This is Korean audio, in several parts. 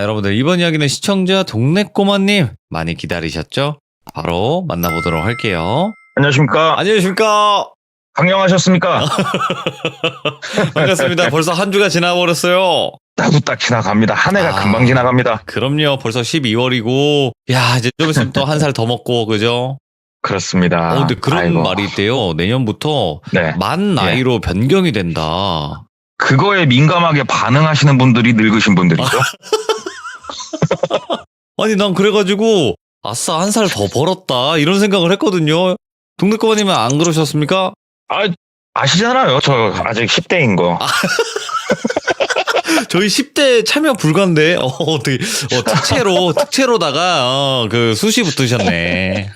여러분들 이번 이야기는 시청자 동네꼬마님 많이 기다리셨죠? 바로 만나보도록 할게요. 안녕하십니까? 안녕하십니까? 강령하셨습니까? 반갑습니다. 벌써 한 주가 지나버렸어요. 나도 딱 지나갑니다. 한 해가 아. 금방 지나갑니다. 그럼요. 벌써 12월이고 야 이제 좀 있으면 또 한 살 더 먹고 그죠? 그렇습니다. 근데 그런 아이고. 말이 있대요. 내년부터 네. 만 나이로 변경이 된다. 그거에 민감하게 반응하시는 분들이 늙으신 분들이죠. 아니 난 그래가지고 아싸 한 살 더 벌었다 이런 생각을 했거든요. 동네꼬마님은 안 그러셨습니까? 아시잖아요. 저 아직 10대인 거. 저희 10대 참여 불가인데 어떻게 특채로다가 그 수시 붙으셨네.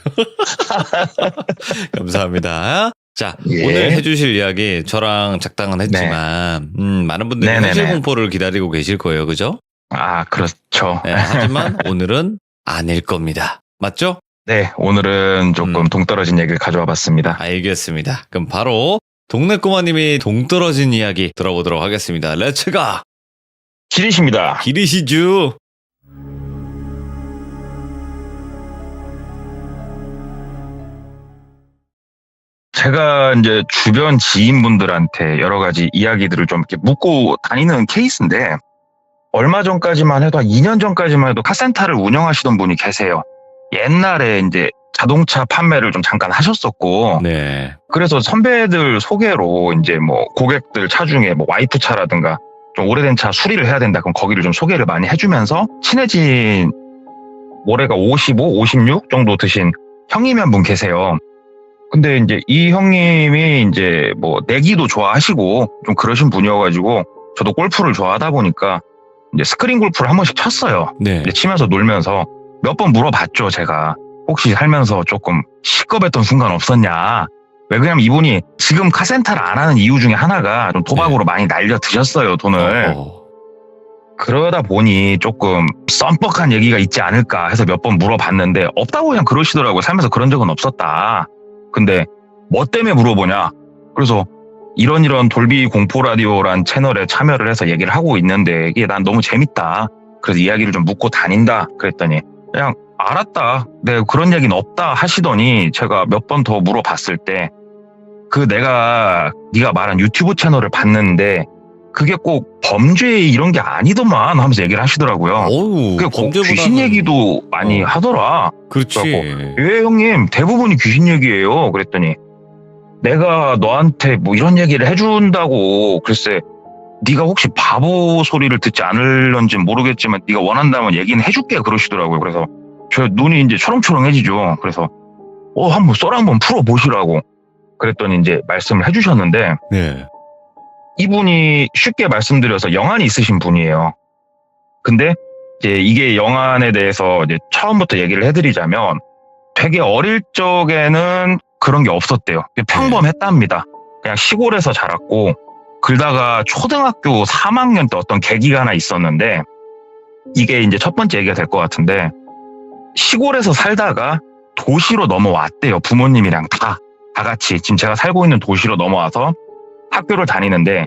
감사합니다. 자, 예. 오늘 해주실 이야기 저랑 작당은 했지만 많은 분들이 네네네. 현실 공포를 기다리고 계실 거예요, 그죠? 아, 그렇죠. 네, 하지만 오늘은 아닐 겁니다. 맞죠? 네, 오늘은 조금 동떨어진 얘기를 가져와 봤습니다. 알겠습니다. 그럼 바로 동네꼬마님이 동떨어진 이야기 들어보도록 하겠습니다. 렛츠가 기리십니다. 기리시주. 제가 이제 주변 지인분들한테 여러 가지 이야기들을 좀 이렇게 묻고 다니는 케이스인데, 얼마 전까지만 해도, 한 2년 전까지만 해도 카센터를 운영하시던 분이 계세요. 옛날에 이제 자동차 판매를 좀 잠깐 하셨었고, 네. 그래서 선배들 소개로 이제 뭐 고객들 차 중에 뭐 와이프 차라든가 좀 오래된 차 수리를 해야 된다. 그럼 거기를 좀 소개를 많이 해주면서 친해진, 올해가 55, 56 정도 드신 형님이 한 분 계세요. 근데 이제 이 형님이 이제 뭐 내기도 좋아하시고 좀 그러신 분이어가지고, 저도 골프를 좋아하다 보니까 이제 스크린 골프를 한 번씩 쳤어요. 네. 이제 치면서 놀면서 몇 번 물어봤죠, 제가. 혹시 살면서 조금 시겁했던 순간 없었냐. 왜 그러냐면 이분이 지금 카센터를 안 하는 이유 중에 하나가 좀 도박으로 많이 날려 드셨어요, 돈을. 그러다 보니 조금 썸뻑한 얘기가 있지 않을까 해서 몇 번 물어봤는데 없다고 그냥 그러시더라고요. 살면서 그런 적은 없었다. 근데 뭐 때문에 물어보냐. 그래서 이런 돌비 공포 라디오란 채널에 참여를 해서 얘기를 하고 있는데 이게 난 너무 재밌다. 그래서 이야기를 좀 묻고 다닌다. 그랬더니 그냥 알았다. 내가 그런 얘기는 없다 하시더니, 제가 몇 번 더 물어봤을 때 네가 말한 유튜브 채널을 봤는데 그게 꼭 범죄 이런 게 아니더만 하면서 얘기를 하시더라고요. 어우, 그게 꼭 귀신 얘기도 많이 하더라. 그렇지. 왜 형님 대부분이 귀신 얘기예요. 그랬더니 내가 너한테 뭐 이런 얘기를 해준다고, 글쎄 네가 혹시 바보 소리를 듣지 않을런지 모르겠지만 네가 원한다면 얘기는 해줄게 그러시더라고요. 그래서 저 눈이 이제 초롱초롱해지죠. 그래서 한번 썰 한번 풀어보시라고 그랬더니 이제 말씀을 해주셨는데, 네. 이분이 쉽게 말씀드려서 영안이 있으신 분이에요. 근데 이제 이게 영안에 대해서 이제 처음부터 얘기를 해드리자면, 되게 어릴 적에는 그런 게 없었대요. 평범했답니다. 그냥 시골에서 자랐고, 그러다가 초등학교 3학년 때 어떤 계기가 하나 있었는데, 이게 이제 첫 번째 얘기가 될 것 같은데, 시골에서 살다가 도시로 넘어왔대요. 부모님이랑 다 같이. 지금 제가 살고 있는 도시로 넘어와서 학교를 다니는데,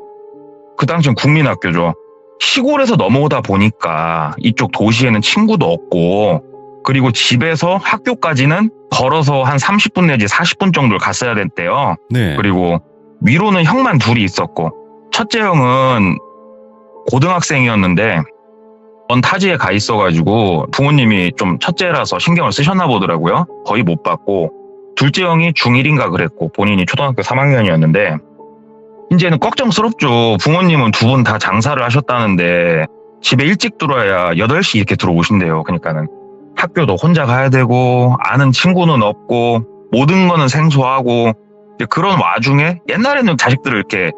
그 당시엔 국민학교죠. 시골에서 넘어오다 보니까 이쪽 도시에는 친구도 없고, 그리고 집에서 학교까지는 걸어서 한 30분 내지 40분 정도를 갔어야 됐대요. 네. 그리고 위로는 형만 둘이 있었고, 첫째 형은 고등학생이었는데 먼 타지에 가 있어가지고 부모님이 좀 첫째라서 신경을 쓰셨나 보더라고요. 거의 못 봤고, 둘째 형이 중1인가 그랬고 본인이 초등학교 3학년이었는데 이제는 걱정스럽죠. 부모님은 두 분 다 장사를 하셨다는데 집에 일찍 들어와야 8시 이렇게 들어오신대요. 그러니까는 학교도 혼자 가야 되고 아는 친구는 없고 모든 거는 생소하고, 그런 와중에 옛날에는 자식들을 이렇게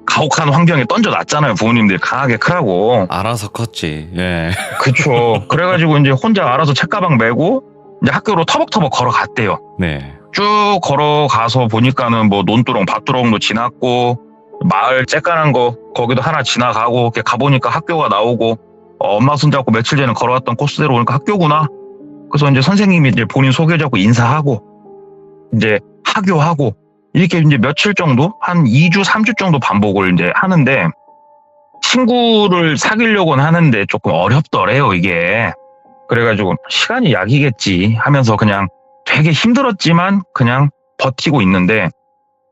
가혹한 환경에 던져놨잖아요. 부모님들이 강하게 크라고. 알아서 컸지. 예. 그쵸. 그래가지고 이제 혼자 알아서 책가방 메고 이제 학교로 터벅터벅 걸어갔대요. 네. 쭉 걸어가서 보니까는 뭐 논두렁, 밭두렁도 지났고, 마을 쬐깐한 거 거기도 하나 지나가고, 이렇게 가보니까 학교가 나오고, 엄마 손잡고 며칠 전에 걸어왔던 코스대로 오니까 학교구나. 그래서 이제 선생님이 이제 본인 소개자고 인사하고, 이제 하교하고, 이렇게 이제 며칠 정도, 한 2주, 3주 정도 반복을 이제 하는데, 친구를 사귀려고는 하는데 조금 어렵더래요, 이게. 그래가지고 시간이 약이겠지 하면서 그냥 되게 힘들었지만 그냥 버티고 있는데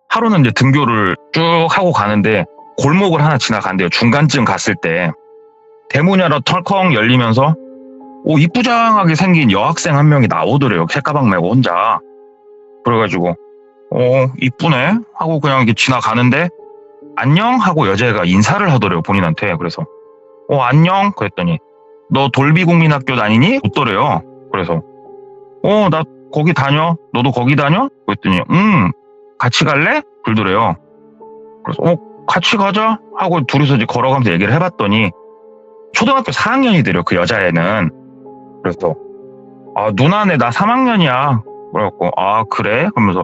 하루는 이제 등교를 쭉 하고 가는데 골목을 하나 지나간대요. 중간쯤 갔을 때 대문이 하나 털컹 열리면서 이쁘장하게 생긴 여학생 한 명이 나오더래요. 책가방 메고 혼자. 그래가지고 이쁘네 하고 그냥 이렇게 지나가는데 안녕 하고 여자애가 인사를 하더래요. 본인한테. 그래서 안녕 그랬더니 너 돌비국민학교 다니니? 묻더래요. 그래서 나 거기 다녀. 너도 거기 다녀? 그랬더니 같이 갈래? 그러더래요. 그래서 같이 가자 하고 둘이서 이제 걸어가면서 얘기를 해봤더니 초등학교 4학년이더래요. 그 여자애는. 그래서 누나네 나 3학년이야. 그래갖고 그래? 그러면서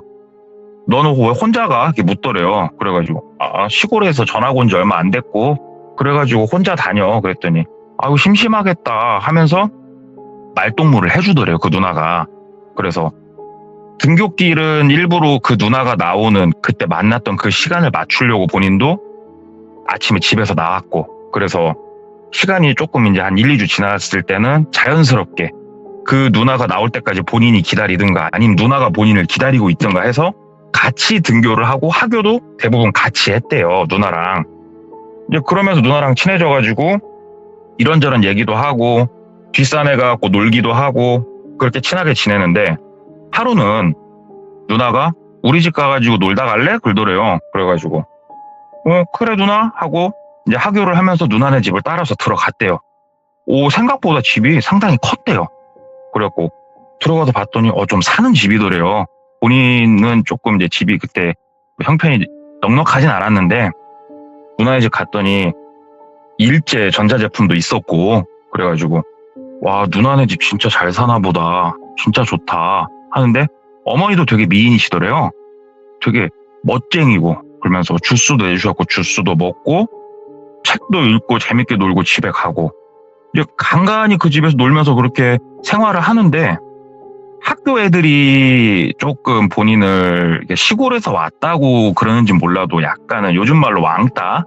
너는 왜 혼자 가? 이렇게 묻더래요. 그래가지고 시골에서 전학 온 지 얼마 안 됐고 그래가지고 혼자 다녀. 그랬더니 아유 심심하겠다 하면서 말동무를 해주더래요. 그 누나가. 그래서 등굣길은 일부러 그 누나가 나오는 그때 만났던 그 시간을 맞추려고 본인도 아침에 집에서 나왔고 그래서 시간이 조금 이제 한 1, 2주 지났을 때는 자연스럽게 그 누나가 나올 때까지 본인이 기다리든가 아니면 누나가 본인을 기다리고 있든가 해서 같이 등교를 하고 학교도 대부분 같이 했대요. 누나랑. 이제 그러면서 누나랑 친해져가지고 이런저런 얘기도 하고 뒷산에 가고 놀기도 하고 그렇게 친하게 지내는데 하루는 누나가 우리 집 가가지고 놀다 갈래? 그러더래요. 그래가지고 그래 누나 하고 이제 하교를 하면서 누나네 집을 따라서 들어갔대요. 생각보다 집이 상당히 컸대요. 그래갖고 들어가서 봤더니 좀 사는 집이더래요. 본인은 조금 이제 집이 그때 형편이 넉넉하진 않았는데 누나네 집 갔더니 일제 전자제품도 있었고 그래가지고 와 누나네 집 진짜 잘 사나 보다. 진짜 좋다 하는데 어머니도 되게 미인이시더래요. 되게 멋쟁이고 그러면서 주스도 내주셨고 주스도 먹고 책도 읽고 재밌게 놀고 집에 가고 이제 간간히 그 집에서 놀면서 그렇게 생활을 하는데 학교 애들이 조금 본인을 시골에서 왔다고 그러는지 몰라도 약간은 요즘 말로 왕따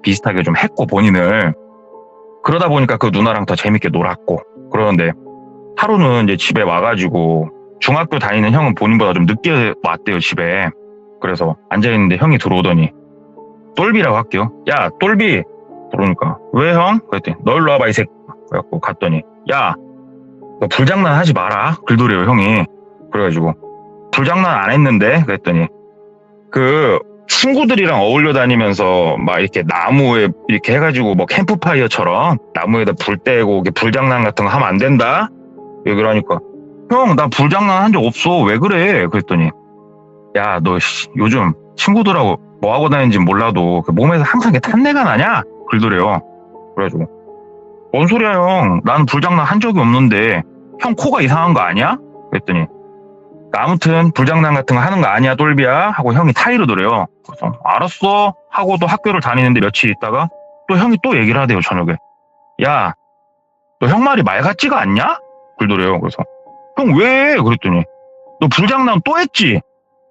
비슷하게 좀 했고 본인을 그러다 보니까 그 누나랑 더 재밌게 놀았고 그러는데 하루는 이제 집에 와가지고 중학교 다니는 형은 본인보다 좀 늦게 왔대요 집에. 그래서 앉아있는데 형이 들어오더니 똘비라고 할게요. 야 똘비 그러니까 왜 형? 그랬더니 너 일로 와봐 이 새끼. 그래갖고 갔더니 야 너 불장난 하지 마라 그러더래요 형이. 그래가지고 불장난 안 했는데 그랬더니 그 친구들이랑 어울려 다니면서 막 이렇게 나무에 이렇게 해가지고 뭐 캠프파이어처럼 나무에다 불 떼고 이렇게 불장난 같은 거 하면 안 된다. 그러니까 형 나 불장난 한 적 없어 왜 그래? 그랬더니 야 너 요즘 친구들하고 뭐 하고 다니는지 몰라도 그 몸에서 항상 이렇게 탄내가 나냐? 그러더래요. 그래가지고 뭔 소리야 형 나는 불장난 한 적이 없는데 형 코가 이상한 거 아니야? 그랬더니 아무튼 불장난 같은 거 하는 거 아니야 똘비야 하고 형이 타이르더래요. 그래서 알았어 하고 또 학교를 다니는데 며칠 있다가 또 형이 또 얘기를 하대요 저녁에. 야 너 형 말이 말 같지가 않냐? 그러더래요. 그래서 형 왜? 그랬더니 너 불장난 또 했지?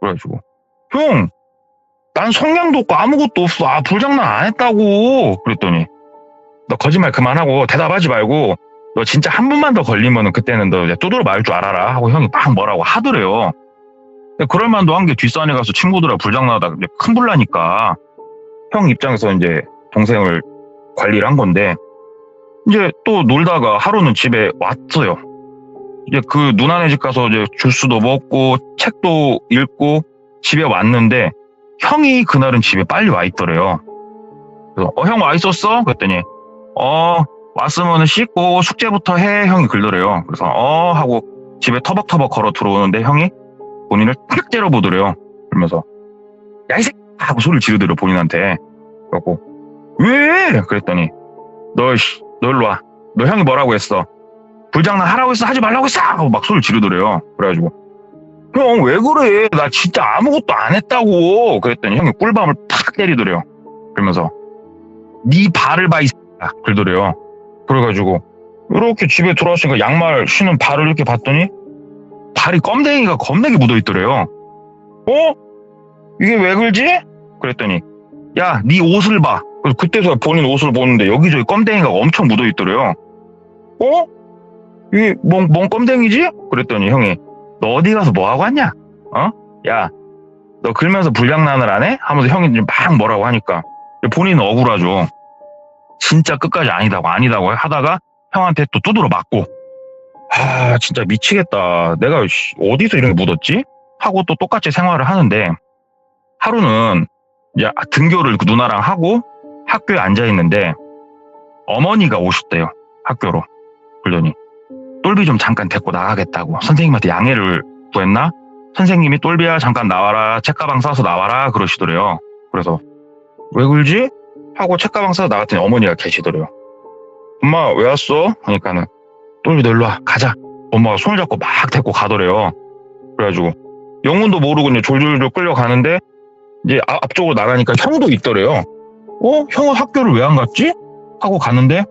그래가지고 형 난 성냥도 없고 아무것도 없어. 불장난 안 했다고. 그랬더니 너 거짓말 그만하고 대답하지 말고 너 진짜 한 번만 더 걸리면은 그때는 너 이제 두드러 맞을 줄 알아라 하고 형이 막 뭐라고 하더래요. 그럴 만도 한 게 뒷산에 가서 친구들하고 불장난하다 이제 큰 불 나니까 형 입장에서 이제 동생을 관리를 한 건데 이제 또 놀다가 하루는 집에 왔어요. 이제 그 누나네 집 가서 이제 주스도 먹고 책도 읽고 집에 왔는데 형이 그날은 집에 빨리 와 있더래요. 그래서 형 와 있었어? 그랬더니 왔으면 씻고 숙제부터 해 형이 그러더래요. 그래서 하고 집에 터벅터벅 걸어 들어오는데 형이 본인을 탁 째려보더래요. 그러면서 야 이 새끼 하고 소리를 지르더래요 본인한테. 그래갖고 왜? 그랬더니 너 일로 와. 너 형이 뭐라고 했어? 불장난 하라고 했어? 하지 말라고 했어? 하고 막 소리를 지르더래요. 그래가지고 형 왜 그래? 나 진짜 아무것도 안 했다고. 그랬더니 형이 꿀밤을 탁 때리더래요. 그러면서 네 발을 봐 이 새끼야. 그러더래요. 그래가지고 이렇게 집에 들어왔으니까 양말 신은 발을 이렇게 봤더니 발이 껌댕이가 겁나게 묻어있더래요. 이게 왜 그러지? 그랬더니 야 네 옷을 봐. 그래서 그때서야 본인 옷을 보는데 여기저기 껌댕이가 엄청 묻어있더래요. 이게 뭔 껌댕이지? 그랬더니 형이 너 어디 가서 뭐하고 왔냐? 야, 너 그러면서 불량난을 안 해? 하면서 형이 막 뭐라고 하니까 본인은 억울하죠. 진짜 끝까지 아니다고 하다가 형한테 또 두드러 맞고 진짜 미치겠다. 내가 어디서 이런 게 묻었지? 하고 또 똑같이 생활을 하는데 하루는 이제 등교를 그 누나랑 하고 학교에 앉아있는데 어머니가 오셨대요. 학교로. 그러더니 똘비 좀 잠깐 데리고 나가겠다고 선생님한테 양해를 구했나? 선생님이 똘비야 잠깐 나와라. 책가방 싸서 나와라 그러시더래요. 그래서 왜 그러지? 하고 책가방 싸서 나갔더니 어머니가 계시더래요. 엄마 왜 왔어? 그러니까는 똘비 너 일로 와 가자. 엄마가 손을 잡고 막 데리고 가더래요. 그래가지고 영문도 모르고 이제 졸졸졸 끌려가는데 이제 앞쪽으로 나가니까 형도 있더래요. 형은 학교를 왜 안 갔지? 하고 갔는데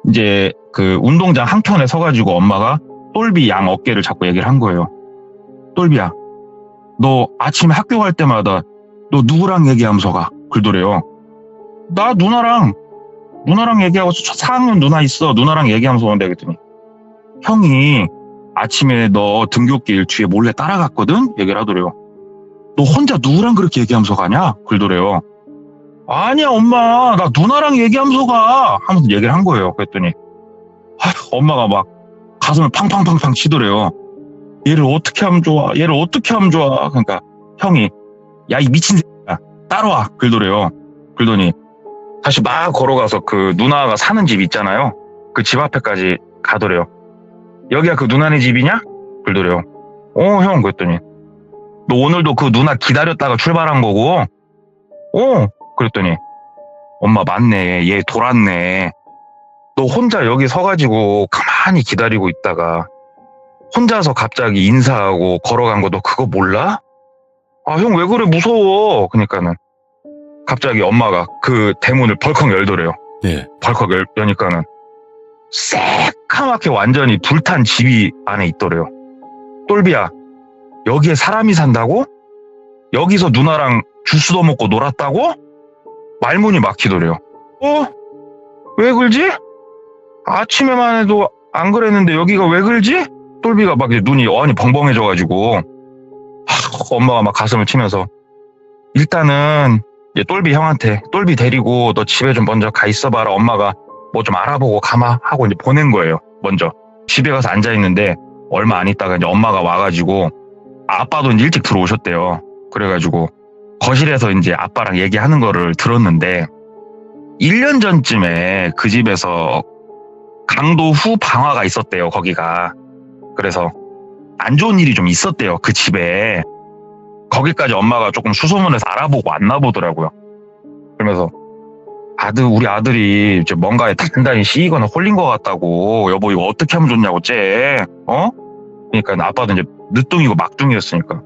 이제 그 운동장 한켠에 서가지고 엄마가 똘비 양 어깨를 잡고 얘기를 한 거예요. 똘비야, 너 아침에 학교 갈 때마다 너 누구랑 얘기하면서 가? 그러더래요. 나 누나랑 얘기하고 4학년 누나 있어. 누나랑 얘기하면서 오는데 그랬더니 형이 아침에 너 등굣길 뒤에 몰래 따라갔거든? 얘기를 하더래요. 너 혼자 누구랑 그렇게 얘기하면서 가냐? 그러더래요. 아니야 엄마 나 누나랑 얘기하면서 가 하면서 얘기를 한 거예요. 그랬더니 엄마가 막 가슴을 팡팡팡팡 치더래요. 얘를 어떻게 하면 좋아? 그러니까 형이 야 이 미친 새끼야 따라와 그러더래요. 그러더니 다시 막 걸어가서 그 누나가 사는 집 있잖아요. 그 집 앞에까지 가더래요. 여기가 그 누나네 집이냐? 그러더래요. 형 그랬더니 너 오늘도 그 누나 기다렸다가 출발한 거고? 그랬더니 엄마 맞네. 얘 돌았네. 너 혼자 여기 서가지고 가만히 기다리고 있다가 혼자서 갑자기 인사하고 걸어간 거 너 그거 몰라? 형 왜 그래 무서워. 그러니까는 갑자기 엄마가 그 대문을 벌컥 열더래요. 네. 벌컥 여니까는 새까맣게 완전히 불탄 집이 안에 있더래요. 똘비야 여기에 사람이 산다고? 여기서 누나랑 주스도 먹고 놀았다고? 말문이 막히더래요. 왜 그러지? 아침에만 해도 안 그랬는데 여기가 왜 그러지? 똘비가 막 눈이 어안이 벙벙해져가지고 엄마가 막 가슴을 치면서 일단은 똘비 형한테 똘비 데리고 너 집에 좀 먼저 가 있어봐라. 엄마가 뭐 좀 알아보고 가마 하고 이제 보낸 거예요. 먼저 집에 가서 앉아 있는데 얼마 안 있다가 이제 엄마가 와가지고 아빠도 이제 일찍 들어오셨대요. 그래가지고 거실에서 이제 아빠랑 얘기하는 거를 들었는데 1년 전쯤에 그 집에서 강도 후 방화가 있었대요. 거기가. 그래서 안 좋은 일이 좀 있었대요. 그 집에. 거기까지 엄마가 조금 수소문해서 알아보고 왔나 보더라고요. 그러면서 우리 아들이 이제 뭔가에 단단히 씌이거나 홀린 것 같다고. 여보 이거 어떻게 하면 좋냐고 쟤. 그러니까 아빠도 이제 늦둥이고 막둥이였으니까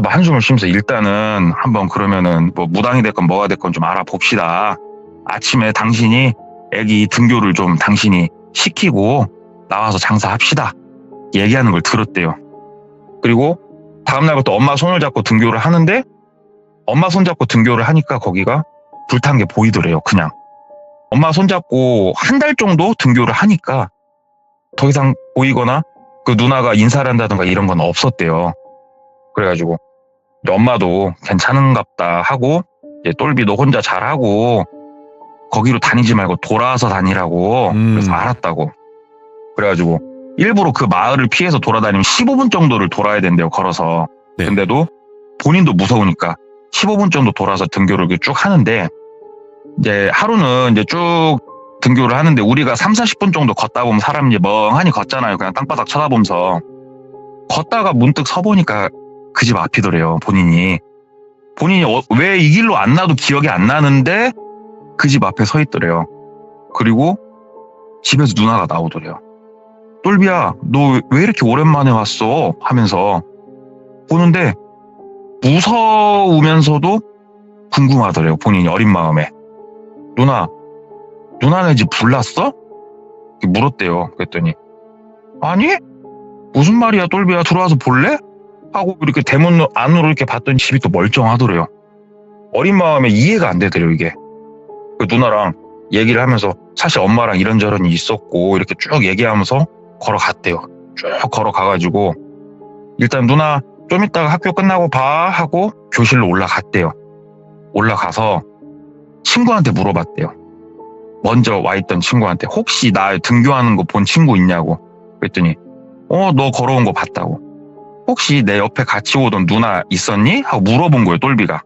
막 한숨을 쉬면서 일단은 한번 그러면은 뭐 무당이 됐건 뭐가 됐건 좀 알아봅시다. 아침에 당신이 애기 등교를 좀 당신이 시키고 나와서 장사합시다. 얘기하는 걸 들었대요. 그리고 다음날부터 엄마 손을 잡고 등교를 하는데 엄마 손 잡고 등교를 하니까 거기가 불탄 게 보이더래요. 그냥 엄마 손 잡고 한 달 정도 등교를 하니까 더 이상 보이거나 그 누나가 인사를 한다든가 이런 건 없었대요. 그래가지고 엄마도 괜찮은갑다 하고 이제 똘비도 혼자 잘하고 거기로 다니지 말고 돌아와서 다니라고. 그래서 알았다고. 그래가지고 일부러 그 마을을 피해서 돌아다니면 15분 정도를 돌아야 된대요. 걸어서. 네. 근데도 본인도 무서우니까 15분 정도 돌아서 등교를 쭉 하는데 이제 하루는 이제 쭉 등교를 하는데 우리가 3, 40분 정도 걷다 보면 사람이 이제 멍하니 걷잖아요. 그냥 땅바닥 쳐다보면서. 걷다가 문득 서보니까 그 집 앞이더래요. 본인이 왜 이 길로 안 나도 기억이 안 나는데 그 집 앞에 서 있더래요. 그리고 집에서 누나가 나오더래요. 똘비야 너 왜 이렇게 오랜만에 왔어? 하면서 보는데 무서우면서도 궁금하더래요. 본인이 어린 마음에. 누나네 집 불났어? 이렇게 물었대요. 그랬더니 아니 무슨 말이야 똘비야 들어와서 볼래? 하고 이렇게 대문 안으로 이렇게 봤더니 집이 또 멀쩡하더래요. 어린 마음에 이해가 안 되더래요. 이게 그 누나랑 얘기를 하면서 사실 엄마랑 이런저런 일이 있었고 이렇게 쭉 얘기하면서 걸어갔대요. 쭉 걸어가가지고 일단 누나 좀 이따가 학교 끝나고 봐 하고 교실로 올라갔대요. 올라가서 친구한테 물어봤대요. 먼저 와 있던 친구한테 혹시 나 등교하는 거 본 친구 있냐고. 그랬더니 너 걸어온 거 봤다고. 혹시 내 옆에 같이 오던 누나 있었니? 하고 물어본 거예요, 똘비가.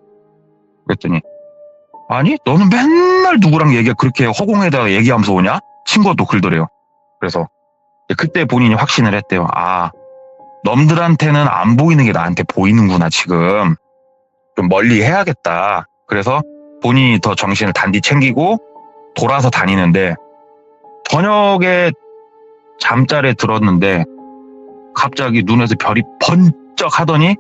그랬더니 아니 너는 맨날 누구랑 그렇게 허공에다가 얘기하면서 오냐? 친구가 또 그러더래요. 그래서 그때 본인이 확신을 했대요. 아, 놈들한테는 안 보이는 게 나한테 보이는구나 지금. 좀 멀리 해야겠다. 그래서 본인이 더 정신을 단디 챙기고 돌아서 다니는데 저녁에 잠자리에 들었는데 갑자기 눈에서 별이 번쩍 하더니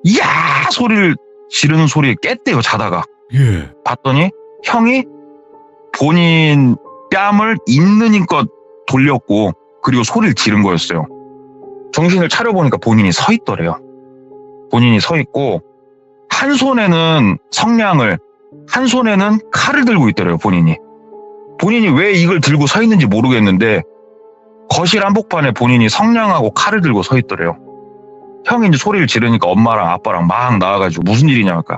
이야 소리를 지르는 소리에 깼대요. 자다가. 예. 봤더니 형이 본인 뺨을 있는 힘껏 돌렸고 그리고 소리를 지른 거였어요. 정신을 차려보니까 본인이 서 있더래요. 본인이 서 있고 한 손에는 성냥을 한 손에는 칼을 들고 있더래요. 본인이 왜 이걸 들고 서 있는지 모르겠는데 거실 한복판에 본인이 성냥하고 칼을 들고 서 있더래요. 형이 이제 소리를 지르니까 엄마랑 아빠랑 막 나와가지고 무슨 일이냐 할까.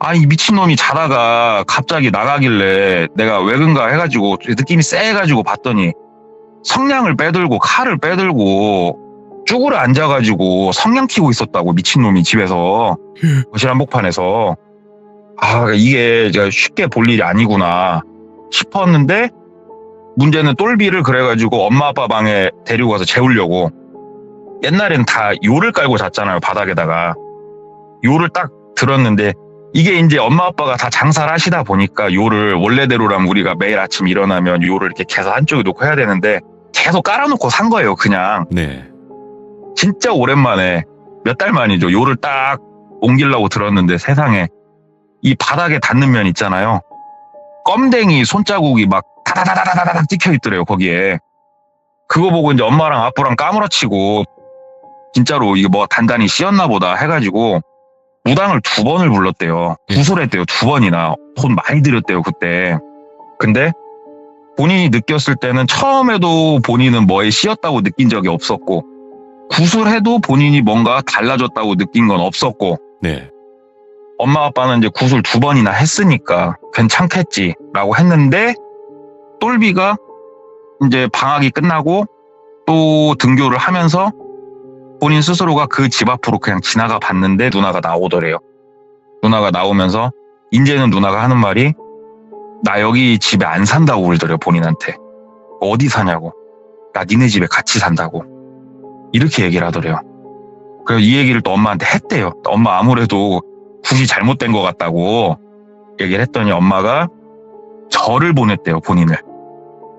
아, 이 미친놈이 자다가 갑자기 나가길래 내가 왜 그런가 해가지고 느낌이 쎄해가지고 봤더니 성냥을 빼들고 칼을 빼들고 쭈그려 앉아가지고 성냥 키고 있었다고. 미친놈이 집에서 거실 한복판에서. 아, 이게 제가 쉽게 볼 일이 아니구나 싶었는데 문제는 똘비를 그래가지고 엄마 아빠 방에 데리고 가서 재우려고 옛날엔 다 요를 깔고 잤잖아요. 바닥에다가 요를 딱 들었는데 이게 이제 엄마 아빠가 다 장사를 하시다 보니까 요를 원래대로라면 우리가 매일 아침 일어나면 요를 이렇게 계속 한쪽에 놓고 해야 되는데 계속 깔아놓고 산 거예요. 그냥. 네. 진짜 오랜만에 몇 달 만이죠. 요를 딱 옮기려고 들었는데 세상에 이 바닥에 닿는 면 있잖아요. 껌댕이 손자국이 막 다다다다다닥 찍혀 있더래요. 거기에. 그거 보고 이제 엄마랑 아빠랑 까무러치고 진짜로 이게 뭐 단단히 씌었나 보다 해가지고 무당을 2번을 불렀대요. 구술했대요. 2번이나. 돈 많이 들였대요. 그때. 근데 본인이 느꼈을 때는 처음에도 본인은 뭐에 씌었다고 느낀 적이 없었고 구술해도 본인이 뭔가 달라졌다고 느낀 건 없었고 네. 엄마 아빠는 이제 구술 2번이나 했으니까 괜찮겠지라고 했는데 똘비가 이제 방학이 끝나고 또 등교를 하면서 본인 스스로가 그 집 앞으로 그냥 지나가 봤는데 누나가 나오더래요. 누나가 나오면서 이제는 누나가 하는 말이 나 여기 집에 안 산다고 그러더래요. 본인한테. 어디 사냐고. 나 니네 집에 같이 산다고. 이렇게 얘기를 하더래요. 그래서 이 얘기를 또 엄마한테 했대요. 엄마 아무래도 굿이 잘못된 것 같다고 얘기를 했더니 엄마가 절을 보냈대요. 본인을.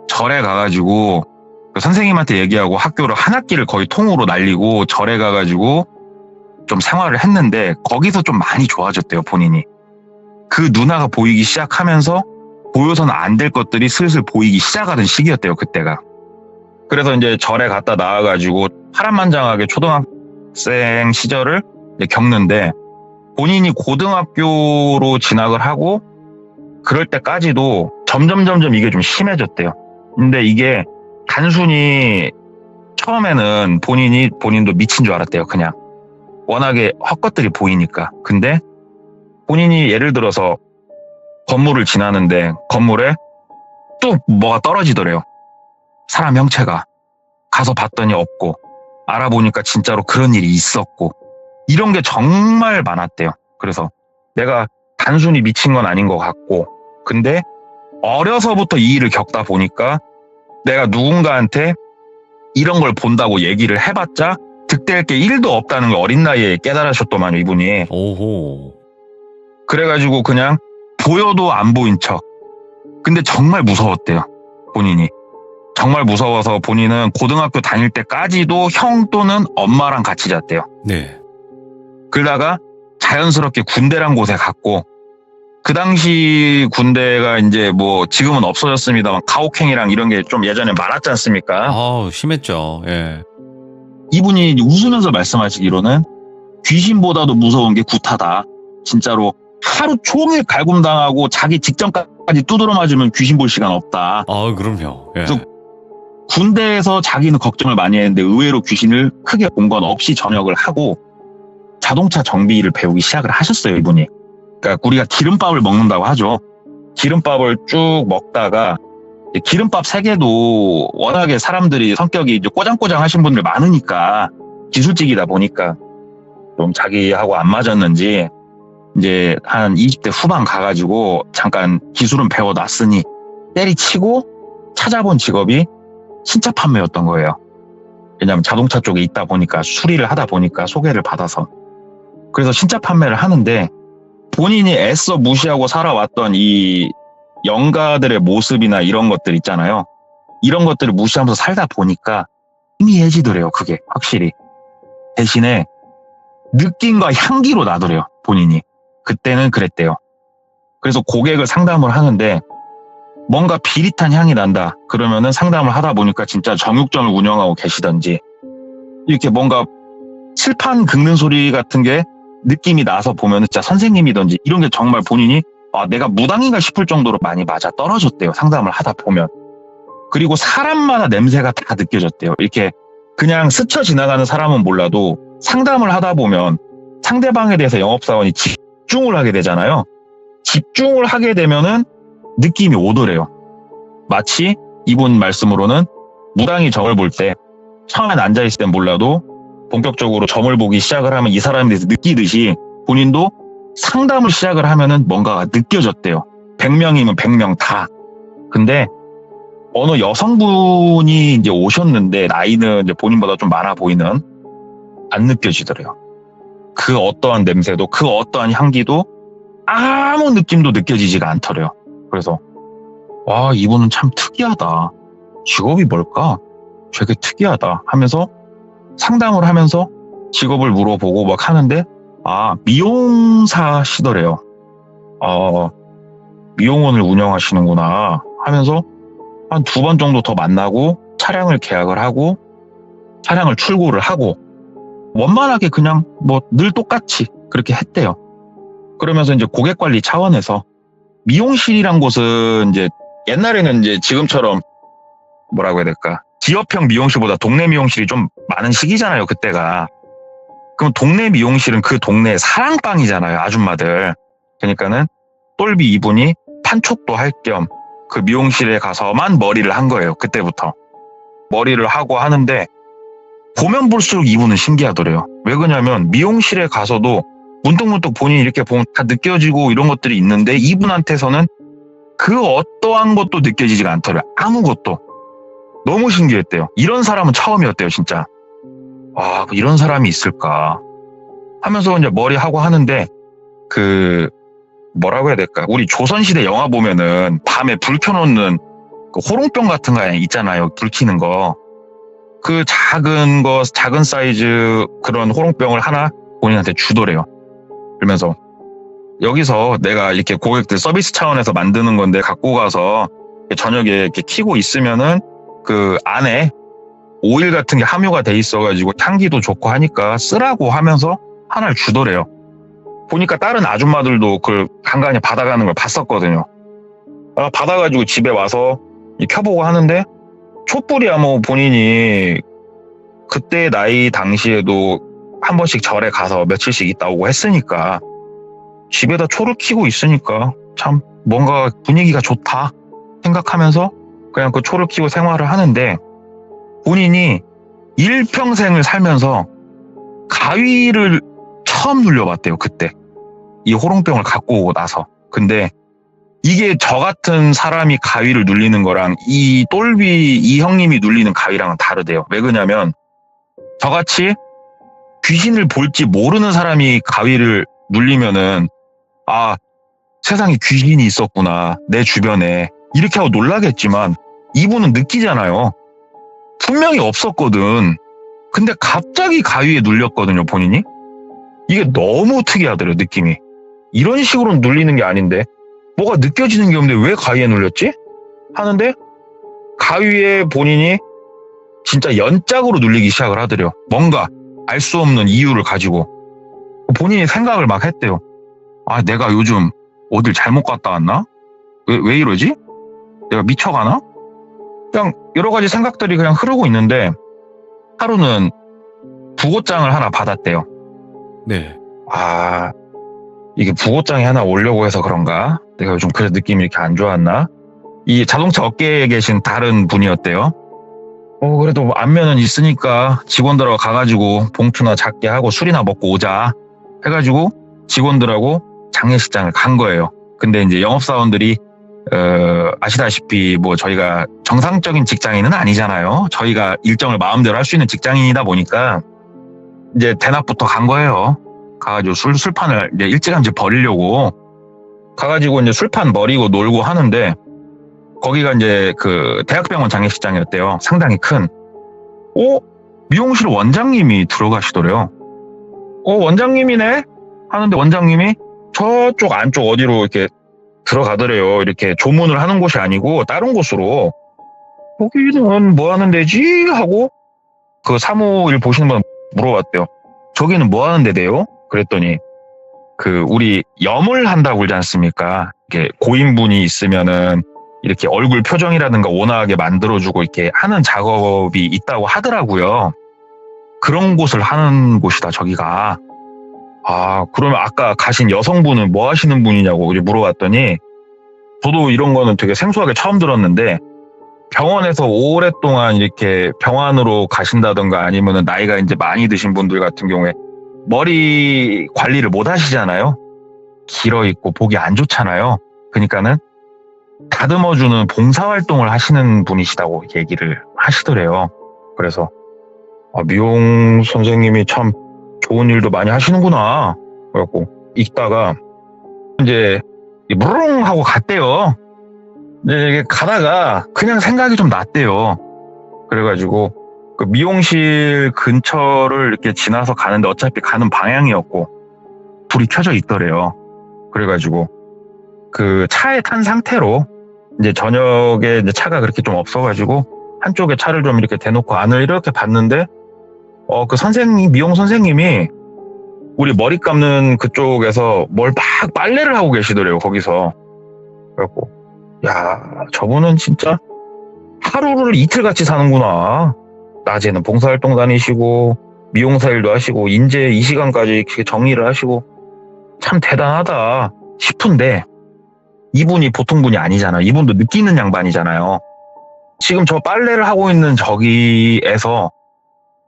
절에 가가지고 선생님한테 얘기하고 학교를 한 학기를 거의 통으로 날리고 절에 가가지고 좀 생활을 했는데 거기서 좀 많이 좋아졌대요. 본인이. 그 누나가 보이기 시작하면서 보여서는 안 될 것들이 슬슬 보이기 시작하던 시기였대요. 그때가. 그래서 이제 절에 갔다 나와가지고 파란만장하게 초등학생 시절을 겪는데 본인이 고등학교로 진학을 하고 그럴 때까지도 점점 이게 좀 심해졌대요. 근데 이게 단순히 처음에는 본인도 미친 줄 알았대요. 그냥 워낙에 헛것들이 보이니까. 근데 본인이 예를 들어서 건물을 지나는데 건물에 뚝 뭐가 떨어지더래요. 사람 형체가. 가서 봤더니 없고 알아보니까 진짜로 그런 일이 있었고 이런 게 정말 많았대요. 그래서 내가 단순히 미친 건 아닌 것 같고 근데 어려서부터 이 일을 겪다 보니까 내가 누군가한테 이런 걸 본다고 얘기를 해봤자 득될 게 1도 없다는 걸 어린 나이에 깨달으셨더만요. 이분이. 오호. 그래가지고 그냥 보여도 안 보인 척. 근데 정말 무서웠대요. 본인이. 정말 무서워서 본인은 고등학교 다닐 때까지도 형 또는 엄마랑 같이 잤대요. 네. 그러다가 자연스럽게 군대란 곳에 갔고 그 당시 군대가 이제 뭐 지금은 없어졌습니다만 가혹행위랑 이런 게 좀 예전에 많았지 않습니까? 아우, 심했죠. 예. 이분이 웃으면서 말씀하시기로는 귀신보다도 무서운 게 구타다. 진짜로 하루 종일 갈굼당하고 자기 직전까지 까지 두드러 맞으면 귀신 볼 시간 없다. 아, 그럼요. 예. 그래서 군대에서 자기는 걱정을 많이 했는데 의외로 귀신을 크게 본 건 없이 전역을 하고 자동차 정비를 배우기 시작을 하셨어요, 이분이. 그러니까 우리가 기름밥을 먹는다고 하죠. 기름밥을 쭉 먹다가 기름밥 세계도 워낙에 사람들이 성격이 이제 꼬장꼬장 하신 분들 많으니까 기술직이다 보니까 좀 자기하고 안 맞았는지 이제 한 20대 후반 가가지고 잠깐 기술은 배워놨으니 때리치고 찾아본 직업이 신차 판매였던 거예요. 왜냐하면 자동차 쪽에 있다 보니까 수리를 하다 보니까 소개를 받아서. 그래서 신차 판매를 하는데 본인이 애써 무시하고 살아왔던 이 영가들의 모습이나 이런 것들 있잖아요. 이런 것들을 무시하면서 살다 보니까 희미해지더래요. 그게 확실히. 대신에 느낌과 향기로 나더래요. 본인이. 그때는 그랬대요. 그래서 고객을 상담을 하는데 뭔가 비릿한 향이 난다. 그러면은 상담을 하다 보니까 진짜 정육점을 운영하고 계시던지 이렇게 뭔가 칠판 긁는 소리 같은 게 느낌이 나서 보면은 진짜 선생님이던지 이런 게 정말 본인이 내가 무당인가 싶을 정도로 많이 맞아 떨어졌대요. 상담을 하다 보면. 그리고 사람마다 냄새가 다 느껴졌대요. 이렇게 그냥 스쳐 지나가는 사람은 몰라도 상담을 하다 보면 상대방에 대해서 영업사원이 집중을 하게 되잖아요. 집중을 하게 되면은 느낌이 오더래요. 마치 이분 말씀으로는 무당이 점을 볼 때 처음엔 앉아있을 땐 몰라도 본격적으로 점을 보기 시작을 하면 이 사람에 대해서 느끼듯이 본인도 상담을 시작을 하면은 뭔가가 느껴졌대요. 100명이면 100명 다. 근데 어느 여성분이 이제 오셨는데 나이는 이제 본인보다 좀 많아 보이는 안 느껴지더래요. 그 어떠한 냄새도 그 어떠한 향기도 아무 느낌도 느껴지지가 않더래요. 그래서 와 이분은 참 특이하다. 직업이 뭘까? 되게 특이하다 하면서 상담을 하면서 직업을 물어보고 막 하는데 미용사시더래요. 미용원을 운영하시는구나 하면서 한 2번 정도 더 만나고 차량을 계약을 하고 차량을 출고를 하고 원만하게 그냥 뭐 늘 똑같이 그렇게 했대요. 그러면서 이제 고객 관리 차원에서 미용실이란 곳은 이제 옛날에는 이제 지금처럼 뭐라고 해야 될까? 기업형 미용실보다 동네 미용실이 좀 많은 시기잖아요, 그때가. 그럼 동네 미용실은 그 동네의 사랑방이잖아요, 아줌마들. 그러니까는 똘비 이분이 판촉도 할 겸 그 미용실에 가서만 머리를 한 거예요, 그때부터. 머리를 하고 하는데 보면 볼수록 이분은 신기하더래요. 왜 그러냐면 미용실에 가서도 문득문득 본인이 이렇게 보면 다 느껴지고 이런 것들이 있는데 이분한테서는 그 어떠한 것도 느껴지지가 않더래요. 아무것도. 너무 신기했대요. 이런 사람은 처음이었대요, 진짜. 이런 사람이 있을까 하면서 이제 머리 하고 하는데 뭐라고 해야 될까? 우리 조선시대 영화 보면은 밤에 불 켜놓는 그 호롱병 같은 거 있잖아요. 불 켜는 거. 그 작은 사이즈 그런 호롱병을 하나 본인한테 주더래요. 그러면서 여기서 내가 이렇게 고객들 서비스 차원에서 만드는 건데 갖고 가서 저녁에 이렇게 켜고 있으면은 그 안에 오일 같은 게 함유가 돼 있어가지고 향기도 좋고 하니까 쓰라고 하면서 하나를 주더래요. 보니까 다른 아줌마들도 그걸 간간히 받아가는 걸 봤었거든요. 받아가지고 집에 와서 켜보고 하는데 촛불이야 뭐 본인이 그때 나이 당시에도 한 번씩 절에 가서 며칠씩 있다 오고 했으니까 집에다 초를 켜고 있으니까 참 뭔가 분위기가 좋다 생각하면서 그냥 그 초를 켜고 생활을 하는데 본인이 일평생을 살면서 가위를 처음 눌려봤대요. 그때 이 호롱병을 갖고 오고 나서. 근데 이게 저 같은 사람이 가위를 눌리는 거랑 이 똘비 이 형님이 눌리는 가위랑은 다르대요. 왜 그러냐면 저같이 귀신을 볼지 모르는 사람이 가위를 눌리면은 세상에 귀신이 있었구나 내 주변에 이렇게 하고 놀라겠지만 이분은 느끼잖아요. 분명히 없었거든. 근데 갑자기 가위에 눌렸거든요, 본인이. 이게 너무 특이하더래요, 느낌이. 이런 식으로 눌리는 게 아닌데 뭐가 느껴지는 게 없는데 왜 가위에 눌렸지? 하는데 가위에 본인이 진짜 연짝으로 눌리기 시작을 하더래요. 뭔가 알 수 없는 이유를 가지고. 본인이 생각을 막 했대요. 내가 요즘 어딜 잘못 갔다 왔나? 왜 이러지? 내가 미쳐가나? 그냥 여러 가지 생각들이 그냥 흐르고 있는데 하루는 부고장을 하나 받았대요. 네. 아, 이게 부고장이 하나 오려고 해서 그런가? 내가 요즘 그래서 느낌이 이렇게 안 좋았나? 이 자동차 업계에 계신 다른 분이었대요. 그래도 안면은 있으니까 직원들하고 가가지고 봉투나 작게 하고 술이나 먹고 오자 해가지고 직원들하고 장례식장을 간 거예요. 근데 이제 영업사원들이 아시다시피 뭐 저희가 정상적인 직장인은 아니잖아요. 저희가 일정을 마음대로 할 수 있는 직장인이다 보니까 이제 대낮부터 간 거예요. 가가지고 술판을 이제 일찌감치 버리려고 가가지고 이제 술판 버리고 놀고 하는데 거기가 이제 그 대학병원 장례식장이었대요. 상당히 큰. 미용실 원장님이 들어가시더래요. 원장님이네? 하는데 원장님이 저쪽 안쪽 어디로 이렇게 들어가더래요. 이렇게 조문을 하는 곳이 아니고 다른 곳으로. 거기는 뭐 하는 데지? 하고 그 사무일 보시는 분 물어봤대요. 저기는 뭐 하는 데대요? 그랬더니 그 우리 염을 한다고 그러지 않습니까? 이렇게 고인분이 있으면은 이렇게 얼굴 표정이라든가 온화하게 만들어주고 이렇게 하는 작업이 있다고 하더라고요. 그런 곳을 하는 곳이다, 저기가. 그러면 아까 가신 여성분은 뭐 하시는 분이냐고 물어봤더니 저도 이런 거는 되게 생소하게 처음 들었는데 병원에서 오랫동안 이렇게 병원으로 가신다든가 아니면은 나이가 이제 많이 드신 분들 같은 경우에 머리 관리를 못 하시잖아요. 길어 있고 보기 안 좋잖아요. 그러니까는 다듬어주는 봉사활동을 하시는 분이시다고 얘기를 하시더래요. 그래서 미용 선생님이 참 좋은 일도 많이 하시는구나. 그래갖고 읽다가 이제 무릉 하고 갔대요. 이게 가다가 그냥 생각이 좀 났대요. 그래가지고 그 미용실 근처를 이렇게 지나서 가는데 어차피 가는 방향이었고 불이 켜져 있더래요. 그래가지고 그 차에 탄 상태로 이제 저녁에 이제 차가 그렇게 좀 없어가지고 한쪽에 차를 좀 이렇게 대놓고 안을 이렇게 봤는데 그 미용 선생님이 우리 머리 감는 그쪽에서 뭘 막 빨래를 하고 계시더래요. 거기서. 그래갖고 야, 저분은 진짜 하루를 이틀같이 사는구나. 낮에는 봉사활동 다니시고 미용사 일도 하시고 인제 이 시간까지 이렇게 정리를 하시고 참 대단하다 싶은데 이분이 보통 분이 아니잖아요. 이분도 느끼는 양반이잖아요. 지금 저 빨래를 하고 있는 저기에서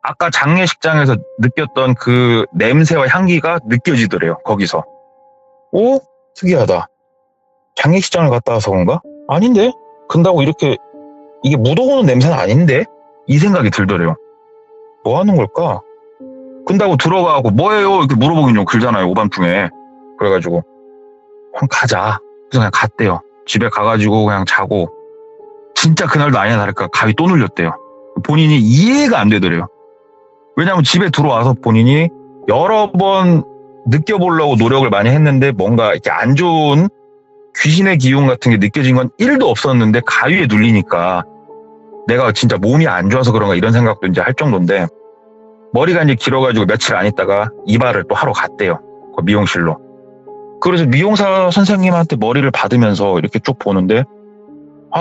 아까 장례식장에서 느꼈던 그 냄새와 향기가 느껴지더래요. 거기서. 특이하다. 장례식장을 갔다 와서 그런가? 아닌데? 근다고 이렇게 이게 묻어오는 냄새는 아닌데? 이 생각이 들더래요. 뭐 하는 걸까? 근다고 들어가고 뭐예요? 이렇게 물어보긴 좀 그러잖아요. 오밤중에. 그래가지고 그냥 가자. 그래서 그냥 갔대요. 집에 가가지고 그냥 자고 진짜 그날도 아니나 다를까 가위 또 눌렸대요. 본인이 이해가 안 되더래요. 왜냐하면 집에 들어와서 본인이 여러 번 느껴보려고 노력을 많이 했는데 뭔가 이렇게 안 좋은 귀신의 기운 같은 게 느껴진 건 1도 없었는데 가위에 눌리니까 내가 진짜 몸이 안 좋아서 그런가 이런 생각도 이제 할 정도인데 머리가 이제 길어가지고 며칠 안 있다가 이발을 또 하러 갔대요. 그 미용실로. 그래서 미용사 선생님한테 머리를 받으면서 이렇게 쭉 보는데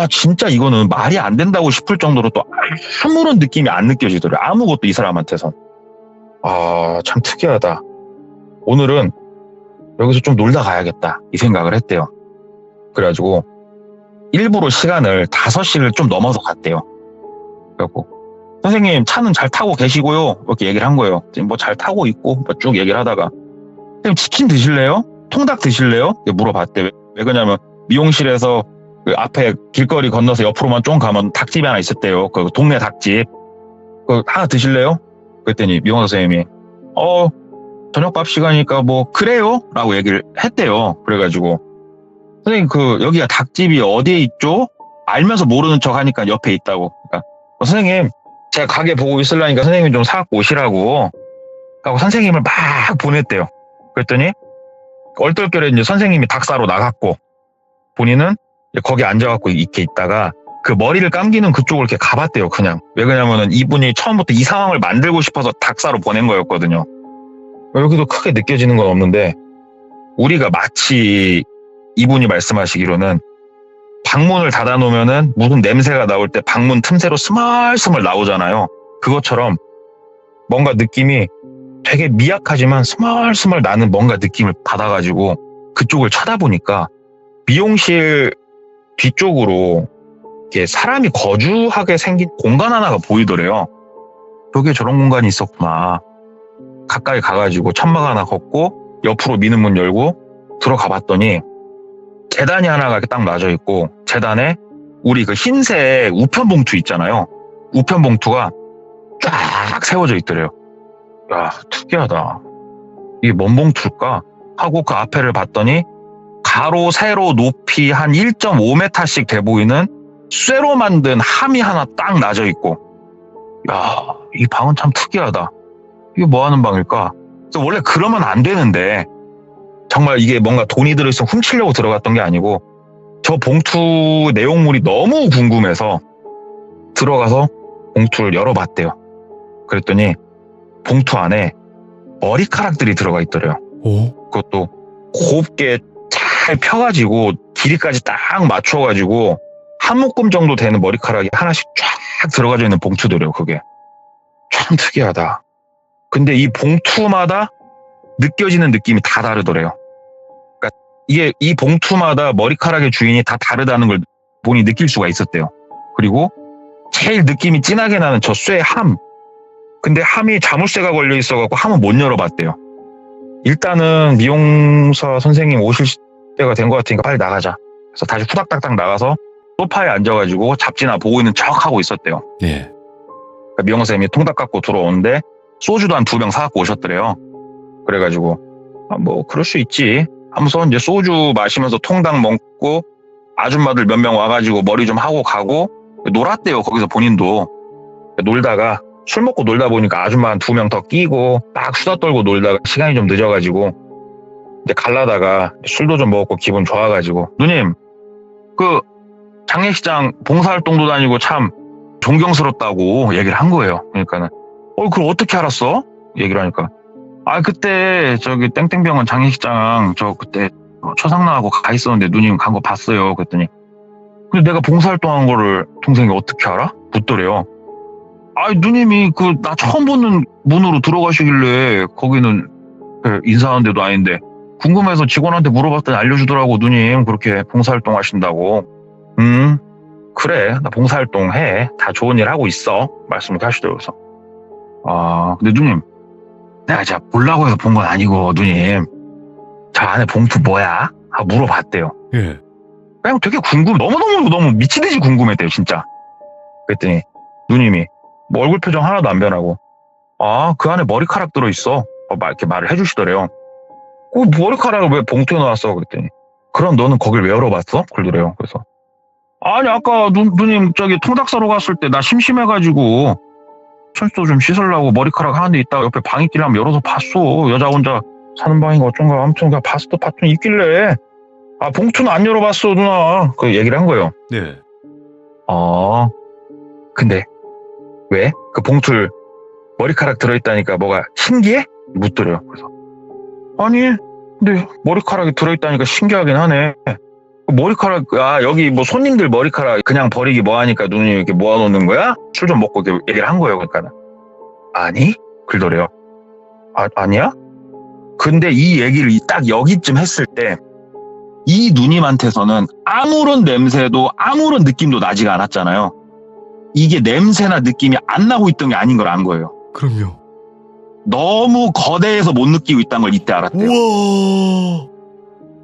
진짜 이거는 말이 안 된다고 싶을 정도로 또 아무런 느낌이 안 느껴지더래요. 아무것도 이 사람한테선. 참 특이하다. 오늘은 여기서 좀 놀다 가야겠다 이 생각을 했대요. 그래가지고 일부러 시간을 5시를 좀 넘어서 갔대요. 그래갖고 선생님 차는 잘 타고 계시고요 이렇게 얘기를 한 거예요. 지금 뭐 잘 타고 있고 뭐 쭉 얘기를 하다가 선생님 치킨 드실래요? 통닭 드실래요? 물어봤대. 왜 그러냐면 미용실에서 그 앞에 길거리 건너서 옆으로만 좀 가면 닭집이 하나 있었대요. 그 동네 닭집. 그 하나 드실래요? 그랬더니 미용사 선생님이 저녁밥 시간이니까 뭐 그래요? 라고 얘기를 했대요. 그래가지고 선생님 여기가 닭집이 어디에 있죠? 알면서 모르는 척 하니까 옆에 있다고. 그러니까 선생님 제가 가게 보고 있으려니까 선생님이 좀 사갖고 오시라고 하고 선생님을 막 보냈대요. 그랬더니 얼떨결에 이제 선생님이 닭 사러 나갔고 본인은 거기 앉아갖고 이렇게 있다가 그 머리를 감기는 그쪽을 이렇게 가봤대요. 그냥. 왜 그러냐면은 이분이 처음부터 이 상황을 만들고 싶어서 닭 사러 보낸 거였거든요. 여기도 크게 느껴지는 건 없는데 우리가 마치 이분이 말씀하시기로는 방문을 닫아놓으면은 무슨 냄새가 나올 때 방문 틈새로 스멀스멀 나오잖아요. 그것처럼 뭔가 느낌이 되게 미약하지만 스멀스멀 나는 뭔가 느낌을 받아가지고 그쪽을 쳐다보니까 미용실 뒤쪽으로 이렇게 사람이 거주하게 생긴 공간 하나가 보이더래요. 여기에 저런 공간이 있었구나. 가까이 가가지고 천막 하나 걷고 옆으로 미는 문 열고 들어가 봤더니 재단이 하나가 이렇게 딱 놔져 있고 재단에 우리 그 흰색 우편 봉투 있잖아요. 우편 봉투가 쫙 세워져 있더래요. 야, 특이하다. 이게 뭔 봉투일까? 하고 그 앞에를 봤더니 가로 세로 높이 한 1.5m씩 돼 보이는 쇠로 만든 함이 하나 딱 놔져 있고, 야, 이 방은 참 특이하다. 이게 뭐 하는 방일까? 그래서 원래 그러면 안 되는데 정말 이게 뭔가 돈이 들어있으면 훔치려고 들어갔던 게 아니고 저 봉투 내용물이 너무 궁금해서 들어가서 봉투를 열어봤대요. 그랬더니 봉투 안에 머리카락들이 들어가 있더래요. 오? 그것도 곱게 잘 펴가지고 길이까지 딱 맞춰가지고 한 묶음 정도 되는 머리카락이 하나씩 쫙 들어가져 있는 봉투더래요. 그게 참 특이하다. 근데 이 봉투마다 느껴지는 느낌이 다 다르더래요. 그러니까 이게 이 봉투마다 머리카락의 주인이 다 다르다는 걸 본인이 느낄 수가 있었대요. 그리고 제일 느낌이 진하게 나는 저 쇠 함. 근데 함이 자물쇠가 걸려 있어갖고 함은 못 열어봤대요. 일단은 미용사 선생님 오실 때가 된 것 같으니까 빨리 나가자. 그래서 다시 후닥닥닥 나가서 소파에 앉아가지고 잡지나 보고 있는 척 하고 있었대요. 예. 그러니까 미용사 선생님이 통닭 갖고 들어오는데 소주도 한 2병 사갖고 오셨더래요. 그래가지고 뭐 그럴 수 있지 하면서 이제 소주 마시면서 통닭 먹고 아줌마들 몇 명 와가지고 머리 좀 하고 가고 놀았대요. 거기서 본인도 놀다가 술 먹고 놀다 보니까 아줌마 한 2명 더 끼고 막 수다 떨고 놀다가 시간이 좀 늦어가지고 이제 갈라다가 술도 좀 먹었고 기분 좋아가지고 누님 그 장례식장 봉사활동도 다니고 참 존경스럽다고 얘기를 한 거예요. 그러니까는 그걸 어떻게 알았어? 얘기를 하니까 그때 저기 땡땡병원 장례식장 저 그때 초상나하고 가 있었는데 누님 간 거 봤어요. 그랬더니 근데 내가 봉사활동한 거를 동생이 어떻게 알아? 묻더래요. 누님이 나 처음 보는 문으로 들어가시길래 거기는 인사하는 데도 아닌데 궁금해서 직원한테 물어봤더니 알려주더라고. 누님 그렇게 봉사활동 하신다고. 그래 나 봉사활동 해. 다 좋은 일 하고 있어. 말씀을 하시더라고요. 그래서 근데 누님 내가 진짜 보려고 해서 본 건 아니고 누님 저 안에 봉투 뭐야? 하고 물어봤대요. 예. 그냥 되게 너무 미치듯이 궁금했대요 진짜. 그랬더니 누님이 뭐 얼굴 표정 하나도 안 변하고 그 안에 머리카락 들어있어. 이렇게 말을 해주시더래요. 머리카락을 왜 봉투에 넣었어? 그랬더니 그럼 너는 거길 왜 열어봤어? 그러더래요. 그래서 아니 아까 누님 저기 통닭 사러 갔을 때 나 심심해가지고 손도 좀 씻으려고 머리카락 하나 데 있다가 옆에 방 있길래 한번 열어서 봤어. 여자 혼자 사는 방인가 어쩐가 아무튼 그냥 봤더니 있길래 봉투는 안 열어봤어 누나. 그 얘기를 한 거예요. 네. 근데 왜? 그 봉투를 머리카락 들어있다니까 뭐가 신기해? 묻더래요. 그래서 아니 근데 머리카락이 들어있다니까 신기하긴 하네. 머리카락 여기 뭐 손님들 머리카락 그냥 버리기 뭐하니까 누님이 이렇게 모아놓는 거야? 술 좀 먹고 이렇게 얘기를 한 거예요. 그러니까 아니? 그러더래요. 아니야? 근데 이 얘기를 딱 여기쯤 했을 때 이 누님한테서는 아무런 냄새도 아무런 느낌도 나지가 않았잖아요. 이게 냄새나 느낌이 안 나고 있던 게 아닌 걸 안 거예요. 그럼요. 너무 거대해서 못 느끼고 있다는 걸 이때 알았대요. 우와.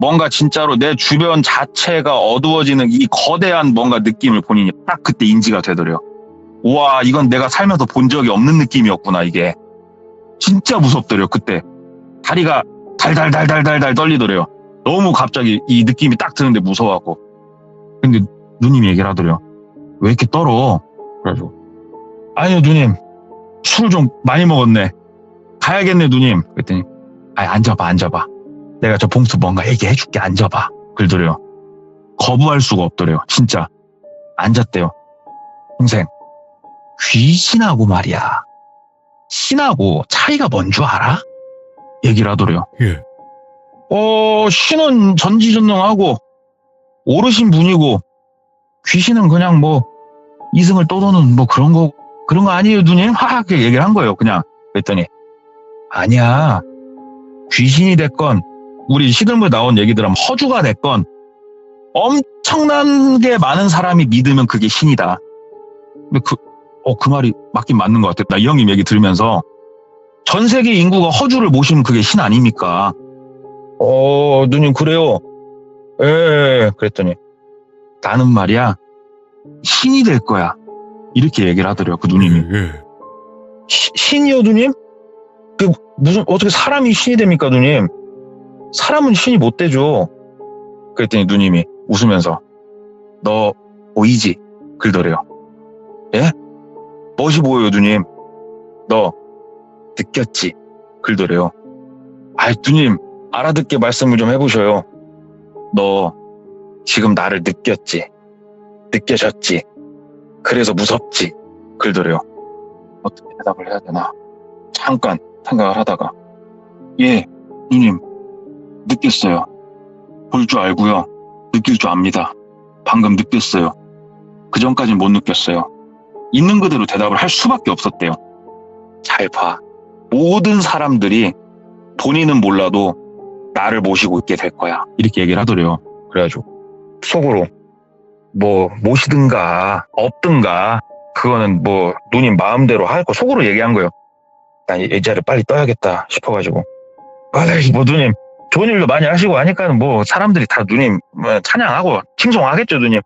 뭔가 진짜로 내 주변 자체가 어두워지는 이 거대한 뭔가 느낌을 본인이 딱 그때 인지가 되더래요. 우와 이건 내가 살면서 본 적이 없는 느낌이었구나. 이게 진짜 무섭더래요. 그때 다리가 달달달달달달 떨리더래요. 너무 갑자기 이 느낌이 딱 드는데 무서워갖고. 근데 누님이 얘기를 하더래요. 왜 이렇게 떨어? 그래가지고 아니요 누님 술 좀 많이 먹었네. 가야겠네 누님. 그랬더니 앉아봐. 내가 저 봉투 뭔가 얘기해줄게. 앉아봐. 그러더래요. 거부할 수가 없더래요. 진짜 앉았대요. 동생 귀신하고 말이야 신하고 차이가 뭔 줄 알아? 얘기를 하더래요. 예. 신은 전지전능하고 오르신 분이고 귀신은 그냥 뭐 이승을 떠도는 뭐 그런 거 아니에요 누님? 하하게 얘기를 한 거예요 그냥. 그랬더니 아니야, 귀신이 됐건 우리 시들무에 나온 얘기들은 허주가 됐건 엄청나게 많은 사람이 믿으면 그게 신이다. 근데 그 말이 맞긴 맞는 것 같아요. 나 이 형님 얘기 들으면서 전 세계 인구가 허주를 모시면 그게 신 아닙니까? 누님 그래요. 예. 그랬더니 나는 말이야 신이 될 거야. 이렇게 얘기를 하더래요 그 누님이. 신이요 누님? 그 무슨 어떻게 사람이 신이 됩니까 누님? 사람은 신이 못 되죠. 그랬더니 누님이 웃으면서 너 보이지? 그러더래요. 예? 멋이 보여요 누님. 너 느꼈지? 그러더래요. 아이 누님 알아듣게 말씀을 좀 해보셔요. 너 지금 나를 느꼈지? 느껴졌지? 그래서 무섭지? 그러더래요. 어떻게 대답을 해야 되나 잠깐 생각을 하다가 예 누님 느꼈어요. 볼 줄 알고요. 느낄 줄 압니다. 방금 느꼈어요. 그 전까진 못 느꼈어요. 있는 그대로 대답을 할 수밖에 없었대요. 잘 봐. 모든 사람들이 본인은 몰라도 나를 모시고 있게 될 거야. 이렇게 얘기를 하더래요. 그래가지고 속으로 뭐 모시든가 없든가 그거는 뭐 누님 마음대로 할 거 속으로 얘기한 거예요. 난 이 자리를 빨리 떠야겠다 싶어가지고 뭐 누님 좋은 일도 많이 하시고 하니까는 뭐 사람들이 다 누님 찬양하고 칭송하겠죠 누님.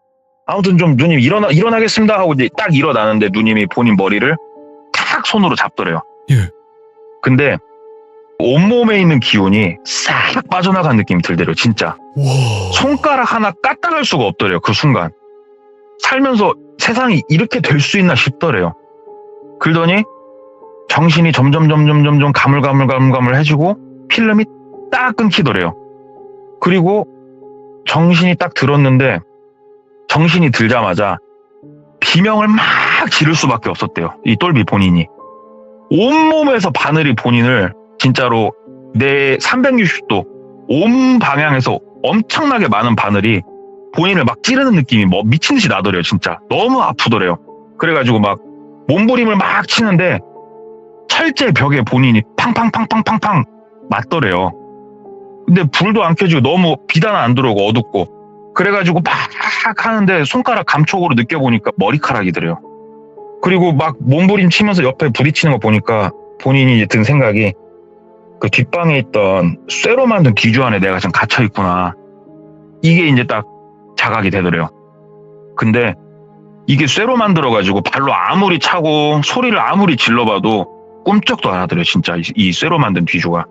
아무튼 좀 누님 일어나겠습니다 하고 이제 딱 일어나는데 누님이 본인 머리를 탁 손으로 잡더래요. 예. 근데 온몸에 있는 기운이 싹 빠져나간 느낌이 들더래요 진짜. 와. 손가락 하나 까딱할 수가 없더래요 그 순간. 살면서 세상이 이렇게 될 수 있나 싶더래요. 그러더니 정신이 점점 가물가물해지고 필름이 딱 끊기더래요. 그리고 정신이 딱 들었는데 정신이 들자마자 비명을 막 지를 수밖에 없었대요. 이 똘비 본인이. 온몸에서 바늘이 본인을 진짜로 내 360도 온 방향에서 엄청나게 많은 바늘이 본인을 막 찌르는 느낌이 뭐 미친 듯이 나더래요 진짜. 너무 아프더래요. 그래가지고 막 몸부림을 막 치는데 철제 벽에 본인이 팡팡팡팡팡팡 맞더래요. 근데 불도 안 켜지고 너무 빛 하나 안 들어오고 어둡고 그래가지고 막 하는데 손가락 감촉으로 느껴보니까 머리카락이더래요. 그리고 막 몸부림 치면서 옆에 부딪히는 거 보니까 본인이 이제 든 생각이 그 뒷방에 있던 쇠로 만든 뒤주 안에 내가 지금 갇혀있구나. 이게 이제 딱 자각이 되더래요. 근데 이게 쇠로 만들어가지고 발로 아무리 차고 소리를 아무리 질러봐도 꿈쩍도 안 하더래요 진짜 이 쇠로 만든 뒤주가.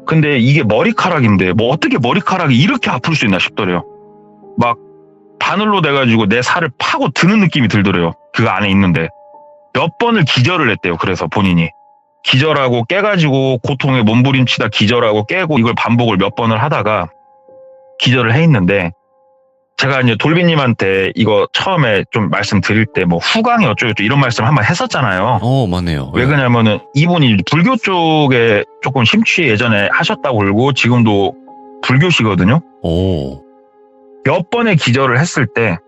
근데 이게 머리카락인데 뭐 어떻게 머리카락이 이렇게 아플 수 있나 싶더래요. 막 바늘로 돼가지고 내 살을 파고 드는 느낌이 들더래요. 그 안에 있는데 몇 번을 기절을 했대요. 그래서 본인이 기절하고 깨가지고 고통에 몸부림치다 기절하고 깨고 이걸 반복을 몇 번을 하다가 기절을 해 있는데 제가 이제 돌비님한테 이거 처음에 좀 말씀드릴 때 뭐 후광이 어쩌고저쩌고 이런 말씀 한번 했었잖아요. 맞네요. 왜 그러냐면은 이분이 불교 쪽에 조금 심취 예전에 하셨다고 그러고 지금도 불교시거든요. 오. 몇 번의 기절을 했을 때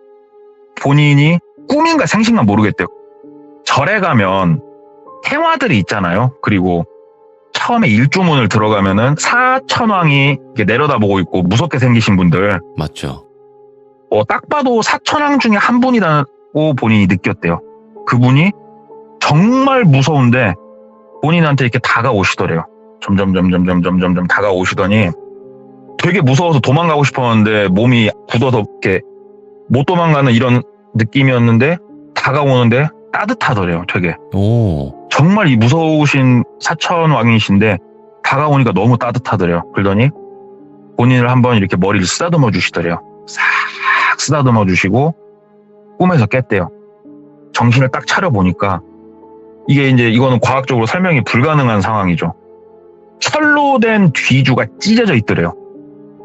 본인이 꿈인가 생신가 모르겠대요. 절에 가면 행화들이 있잖아요. 그리고 처음에 일주문을 들어가면은 사천왕이 이렇게 내려다보고 있고 무섭게 생기신 분들. 맞죠. 딱 봐도 사천왕 중에 한 분이라고 본인이 느꼈대요. 그분이 정말 무서운데 본인한테 이렇게 다가오시더래요. 점점 다가오시더니 되게 무서워서 도망가고 싶었는데 몸이 굳어서 이렇게 못 도망가는 이런 느낌이었는데 다가오는데 따뜻하더래요. 되게. 오. 정말 이 무서우신 사천왕이신데 다가오니까 너무 따뜻하더래요. 그러더니 본인을 한번 이렇게 머리를 쓰다듬어 주시더래요. 싹 쓰다듬어 주시고 꿈에서 깼대요. 정신을 딱 차려보니까 이게 이제 이거는 과학적으로 설명이 불가능한 상황이죠. 철로 된 뒤주가 찢어져 있더래요.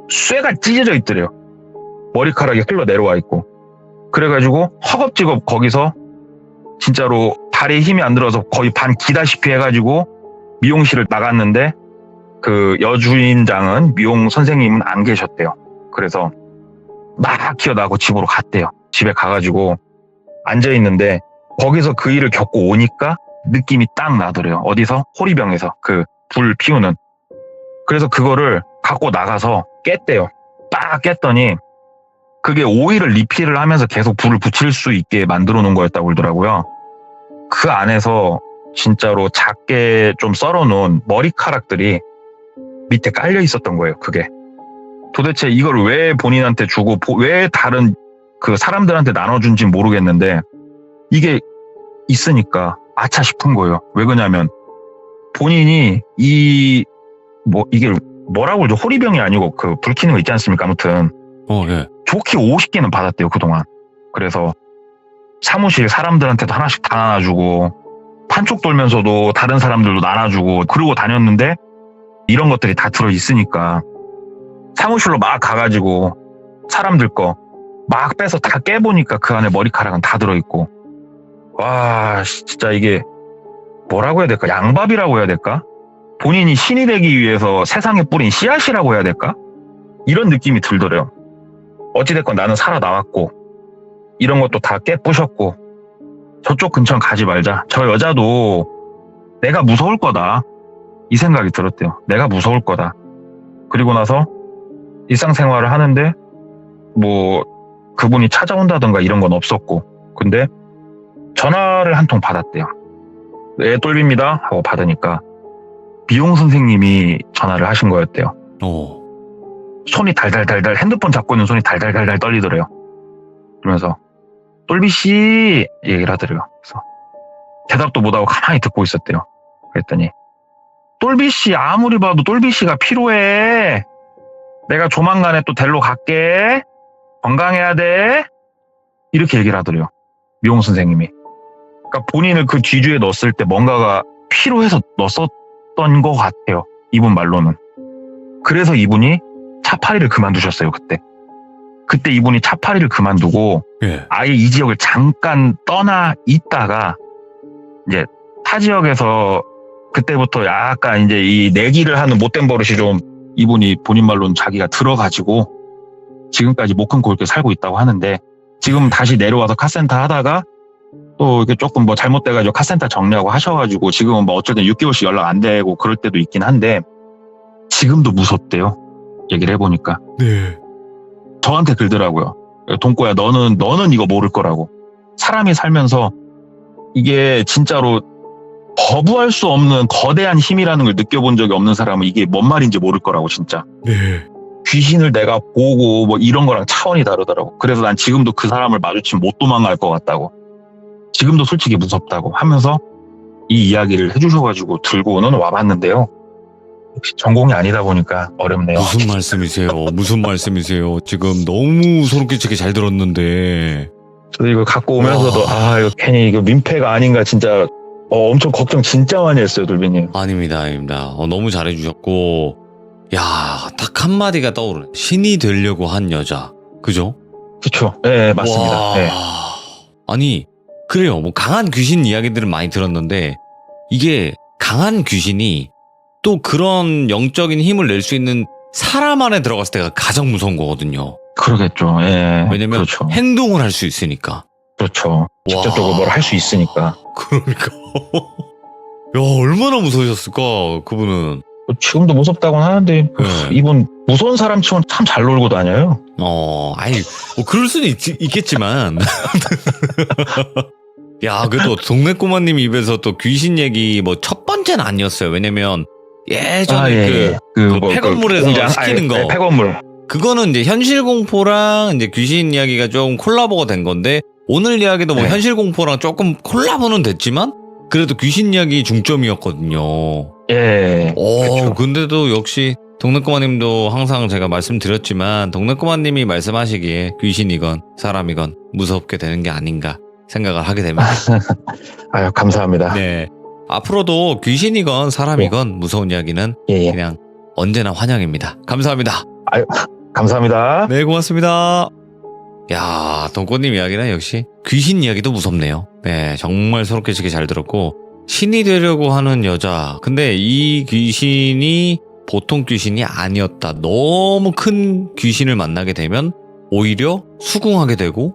쇠가 찢어져 있더래요. 머리카락이 흘러 내려와 있고. 그래가지고 허겁지겁 거기서 진짜로 다리에 힘이 안 들어서 거의 반 기다시피 해가지고 미용실을 나갔는데 그 여주인장은 미용 선생님은 안 계셨대요. 그래서 막 기어나고 집으로 갔대요. 집에 가가지고 앉아있는데 거기서 그 일을 겪고 오니까 느낌이 딱 나더래요. 어디서? 호리병에서 그 불 피우는. 그래서 그거를 갖고 나가서 깼대요. 딱 깼더니 그게 오일을 리필을 하면서 계속 불을 붙일 수 있게 만들어 놓은 거였다고 그러더라고요. 그 안에서 진짜로 작게 좀 썰어 놓은 머리카락들이 밑에 깔려 있었던 거예요. 그게. 도대체 이걸 왜 본인한테 주고 왜 다른 그 사람들한테 나눠준지 모르겠는데 이게 있으니까 아차 싶은 거예요. 왜 그러냐면 본인이 이게 뭐라고 그러죠? 호리병이 아니고 그 불 켜는 거 있지 않습니까? 아무튼 예. 좋게 50개는 받았대요. 그동안. 그래서 사무실 사람들한테도 하나씩 다 나눠주고 판촉 돌면서도 다른 사람들도 나눠주고 그러고 다녔는데 이런 것들이 다 들어있으니까 사무실로 막 가가지고 사람들 거 막 빼서 다 깨보니까 그 안에 머리카락은 다 들어있고 와 진짜 이게 뭐라고 해야 될까? 양밥이라고 해야 될까? 본인이 신이 되기 위해서 세상에 뿌린 씨앗이라고 해야 될까? 이런 느낌이 들더래요. 어찌됐건 나는 살아나왔고 이런 것도 다 깨부셨고 저쪽 근처는 가지 말자. 저 여자도 내가 무서울 거다. 이 생각이 들었대요. 내가 무서울 거다. 그리고 나서 일상생활을 하는데 뭐 그분이 찾아온다던가 이런 건 없었고 근데 전화를 한 통 받았대요. 네, 똘비입니다 하고 받으니까 미용 선생님이 전화를 하신 거였대요. 손이 달달달달 핸드폰 잡고 있는 손이 달달달달 떨리더래요. 그러면서 똘비씨 얘기를 하더래요. 그래서 대답도 못하고 가만히 듣고 있었대요. 그랬더니 똘비씨 아무리 봐도 똘비씨가 필요해. 내가 조만간에 또 델로 갈게. 건강해야 돼. 이렇게 얘기를 하더래요. 미용 선생님이. 그러니까 본인을 그 뒤주에 넣었을 때 뭔가가 필요해서 넣었던 것 같아요. 이분 말로는. 그래서 이분이 차파리를 그만두셨어요. 그때 이분이 차파리를 그만두고 아예 이 지역을 잠깐 떠나 있다가 이제 타 지역에서 그때부터 약간 이제 이 내기를 하는 못된 버릇이 좀 이분이 본인 말로는 자기가 들어가지고 지금까지 못 끊고 이렇게 살고 있다고 하는데 지금 다시 내려와서 카센터 하다가 또 이렇게 조금 뭐 잘못돼가지고 카센터 정리하고 하셔가지고 지금은 뭐 어쨌든 6개월씩 연락 안 되고 그럴 때도 있긴 한데 지금도 무섭대요. 얘기를 해보니까. 네. 저한테 그러더라고요. 동꼬야 너는 이거 모를 거라고. 사람이 살면서 이게 진짜로 거부할 수 없는 거대한 힘이라는 걸 느껴본 적이 없는 사람은 이게 뭔 말인지 모를 거라고 진짜. 네. 귀신을 내가 보고 뭐 이런 거랑 차원이 다르더라고. 그래서 난 지금도 그 사람을 마주치면 못 도망갈 것 같다고. 지금도 솔직히 무섭다고 하면서 이 이야기를 해주셔가지고 들고는 와봤는데요. 역시 전공이 아니다 보니까 어렵네요. 무슨 말씀이세요? 무슨 말씀이세요? 지금 너무 소름 끼치게 잘 들었는데. 저도 이거 갖고 오면서도 이거 괜히 이거 민폐가 아닌가 진짜 엄청 걱정 진짜 많이 했어요, 돌비님. 아닙니다. 너무 잘해주셨고, 야, 딱 한마디가 떠오르네. 신이 되려고 한 여자. 그죠? 그쵸. 네, 맞습니다. 네. 아니, 그래요. 뭐 강한 귀신 이야기들은 많이 들었는데, 이게 강한 귀신이 또 그런 영적인 힘을 낼 수 있는 사람 안에 들어갔을 때가 가장 무서운 거거든요. 그러겠죠. 예. 왜냐면 그렇죠. 행동을 할 수 있으니까. 그렇죠. 직접적으로 뭘 할 수 있으니까. 그러니까. 야, 얼마나 무서우셨을까, 그분은. 지금도 무섭다고는 하는데 네. 이분 무서운 사람 치고는 참 잘 놀고 다녀요. 뭐 그럴 수는 있겠지만. 야, 그래도 동네 꼬마님 입에서 또 귀신 얘기 뭐 첫 번째는 아니었어요. 왜냐면 예전에 그 폐건물에서 시키는 거. 폐건물. 그거는 이제 현실 공포랑 이제 귀신 이야기가 좀 콜라보가 된 건데 오늘 이야기도 뭐 현실 공포랑 조금 콜라보는 됐지만 그래도 귀신 이야기 중점이었거든요. 예. 그렇죠. 근데도 역시 동네꼬마님도 항상 제가 말씀드렸지만 동네꼬마님이 말씀하시기에 귀신이건 사람이건 무섭게 되는 게 아닌가 생각을 하게 됩니다. 아유, 감사합니다. 네. 앞으로도 귀신이건 사람이건 무서운 이야기는 그냥 언제나 환영입니다. 감사합니다. 아유, 감사합니다. 네, 고맙습니다. 야, 동꼬님 이야기는 역시 귀신 이야기도 무섭네요. 네, 정말 소름끼치게 잘 들었고 신이 되려고 하는 여자. 근데 이 귀신이 보통 귀신이 아니었다. 너무 큰 귀신을 만나게 되면 오히려 수긍하게 되고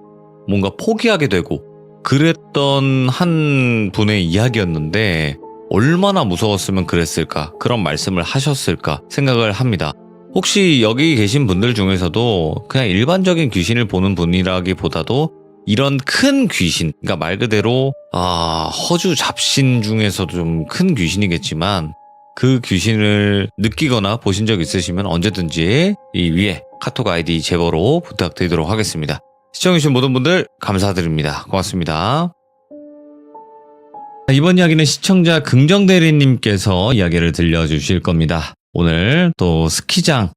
뭔가 포기하게 되고 그랬던 한 분의 이야기였는데 얼마나 무서웠으면 그랬을까, 그런 말씀을 하셨을까 생각을 합니다. 혹시 여기 계신 분들 중에서도 그냥 일반적인 귀신을 보는 분이라기보다도 이런 큰 귀신, 그러니까 말 그대로 허주 잡신 중에서도 좀 큰 귀신이겠지만 그 귀신을 느끼거나 보신 적 있으시면 언제든지 이 위에 카톡 아이디 제보로 부탁드리도록 하겠습니다. 시청해주신 모든 분들 감사드립니다. 고맙습니다. 이번 이야기는 시청자 긍정대리님께서 이야기를 들려주실 겁니다. 오늘 또 스키장에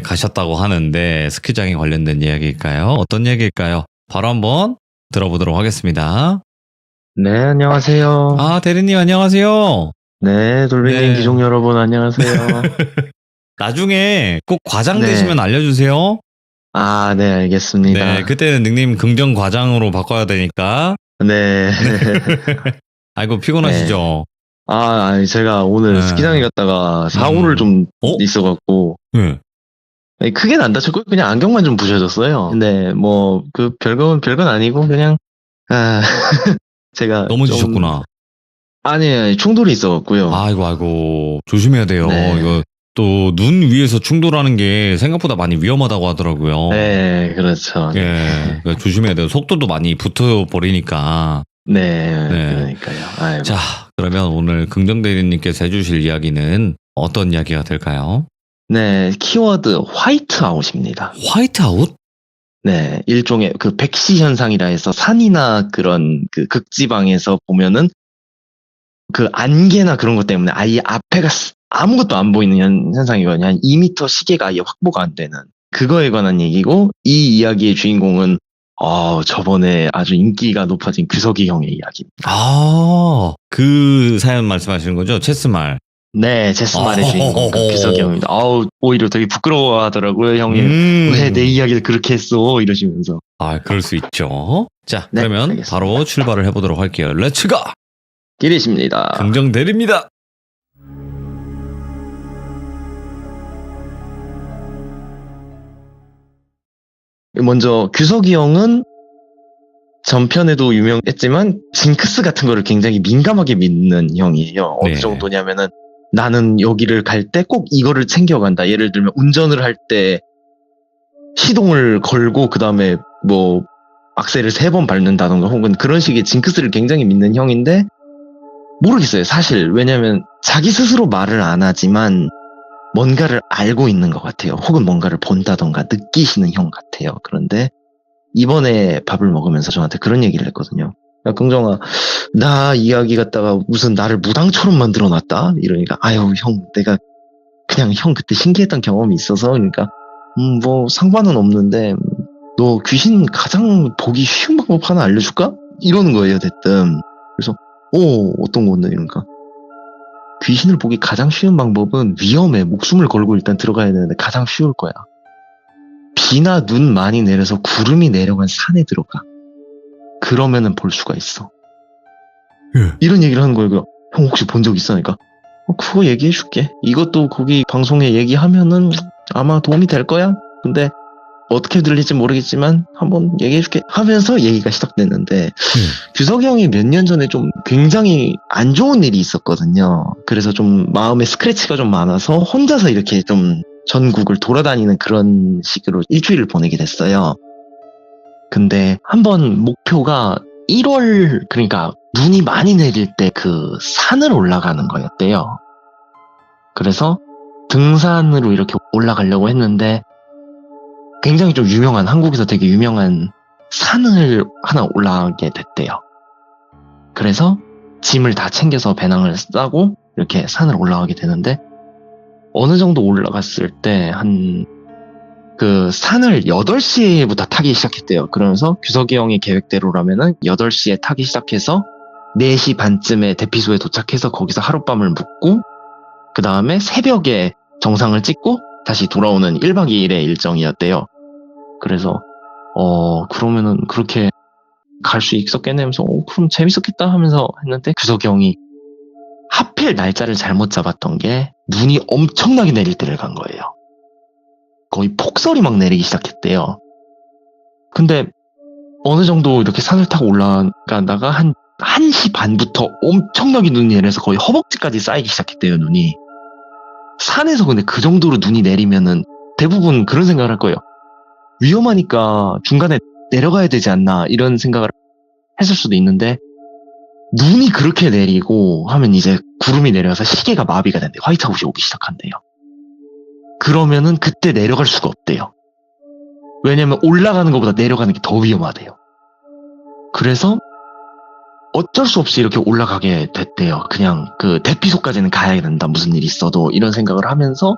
가셨다고 하는데 스키장에 관련된 이야기일까요? 어떤 이야기일까요? 바로 한번 들어보도록 하겠습니다. 네, 안녕하세요. 대리님 안녕하세요. 네, 돌비님 네. 귀족 여러분 안녕하세요. 나중에 꼭 과장 네. 되시면 알려주세요. 아, 네, 알겠습니다. 네, 그때는 닉네임 긍정 과장으로 바꿔야 되니까. 네. 아이고 피곤하시죠? 아니, 제가 오늘 네. 스키장에 갔다가 사고를 좀 있어갖고, 네. 아니, 크게는 안 다쳤고, 그냥 안경만 좀 부셔졌어요. 근데 뭐, 별건 아니고, 그냥, 제가. 넘어지셨구나. 아니, 충돌이 있어갖고요. 아이고 조심해야 돼요. 네. 이거 또 눈 위에서 충돌하는 게 생각보다 많이 위험하다고 하더라고요. 네, 그렇죠. 예, 그러니까 조심해야 돼요. 속도도 많이 붙어 버리니까. 네, 네. 그러니까요. 아이고. 자, 그러면 오늘 긍정대리님께서 해주실 이야기는 어떤 이야기가 될까요? 네, 키워드 화이트아웃입니다. 화이트아웃? 네, 일종의 그 백시 현상이라 해서 산이나 그런 그 극지방에서 보면은 그 안개나 그런 것 때문에 아예 앞에가 아무것도 안 보이는 현상이거든요. 한 2m 시계가 아예 확보가 안 되는 그거에 관한 얘기고, 이 이야기의 주인공은 저번에 아주 인기가 높아진 규석이 형의 이야기입니다. 그 사연 말씀하시는 거죠? 체스말. 네, 제스말의 주인공 그 규석이 형입니다. 오히려 되게 부끄러워하더라고요, 형이. 왜 내 이야기를 그렇게 했어? 이러시면서. 그럴 수 있죠. 자, 네, 그러면 알겠습니다. 바로 출발을 해보도록 할게요. 렛츠고! 기리십니다. 긍정대리입니다. 먼저 규석이 형은 전편에도 유명했지만 징크스 같은 거를 굉장히 민감하게 믿는 형이에요. 어느 네. 정도냐면은 나는 여기를 갈 때 꼭 이거를 챙겨간다. 예를 들면 운전을 할 때 시동을 걸고 그 다음에 뭐 악셀을 3번 밟는다던가 혹은 그런 식의 징크스를 굉장히 믿는 형인데, 모르겠어요 사실. 왜냐면 자기 스스로 말을 안 하지만 뭔가를 알고 있는 것 같아요. 혹은 뭔가를 본다던가 느끼시는 형 같아요. 그런데 이번에 밥을 먹으면서 저한테 그런 얘기를 했거든요. 야, 긍정아, 나 이야기 갖다가 무슨 나를 무당처럼 만들어 놨다? 이러니까, 형, 내가 그냥 형 그때 신기했던 경험이 있어서, 그러니까, 뭐 상관은 없는데, 너 귀신 가장 보기 쉬운 방법 하나 알려줄까? 이러는 거예요, 대뜸. 그래서, 어떤 건데? 이러니까, 귀신을 보기 가장 쉬운 방법은 위험해. 목숨을 걸고 일단 들어가야 되는데 가장 쉬울 거야. 비나 눈 많이 내려서 구름이 내려간 산에 들어가. 그러면은 볼 수가 있어. 이런 얘기를 하는 거예요. 형 혹시 본 적 있어? 그러니까 그거 얘기해 줄게. 이것도 거기 방송에 얘기하면은 아마 도움이 될 거야. 근데 어떻게 들릴지 모르겠지만 한번 얘기해 줄게 하면서 얘기가 시작됐는데, 규석이 형이 몇 년 전에 좀 굉장히 안 좋은 일이 있었거든요. 그래서 좀 마음에 스크래치가 좀 많아서 혼자서 이렇게 좀 전국을 돌아다니는 그런 식으로 일주일을 보내게 됐어요. 근데 한번 목표가 1월, 그러니까 눈이 많이 내릴 때 그 산을 올라가는 거였대요. 그래서 등산으로 이렇게 올라가려고 했는데, 굉장히 좀 유명한, 한국에서 되게 유명한 산을 하나 올라가게 됐대요. 그래서 짐을 다 챙겨서 배낭을 싸고 이렇게 산을 올라가게 되는데, 어느 정도 올라갔을 때 그 산을 8시부터 타기 시작했대요. 그러면서 규석이 형의 계획대로라면은 8시에 타기 시작해서 4시 반쯤에 대피소에 도착해서 거기서 하룻밤을 묵고, 그 다음에 새벽에 정상을 찍고 다시 돌아오는 1박 2일의 일정이었대요. 그래서 그러면은 그렇게 갈 수 있었겠네 하면서 그럼 재밌었겠다 하면서 했는데, 규석이 형이 하필 날짜를 잘못 잡았던 게 눈이 엄청나게 내릴 때를 간 거예요. 거의 폭설이 막 내리기 시작했대요. 근데 어느 정도 이렇게 산을 타고 올라가다가 한 1시 반부터 엄청나게 눈이 내려서 거의 허벅지까지 쌓이기 시작했대요, 눈이. 산에서 근데 그 정도로 눈이 내리면은 대부분 그런 생각을 할 거예요. 위험하니까 중간에 내려가야 되지 않나, 이런 생각을 했을 수도 있는데, 눈이 그렇게 내리고 하면 이제 구름이 내려서 시계가 마비가 된대요. 화이트아웃이 오기 시작한대요. 그러면은 그때 내려갈 수가 없대요. 왜냐면 올라가는 것보다 내려가는 게 더 위험하대요. 그래서 어쩔 수 없이 이렇게 올라가게 됐대요. 그냥 그 대피소까지는 가야 된다. 무슨 일이 있어도, 이런 생각을 하면서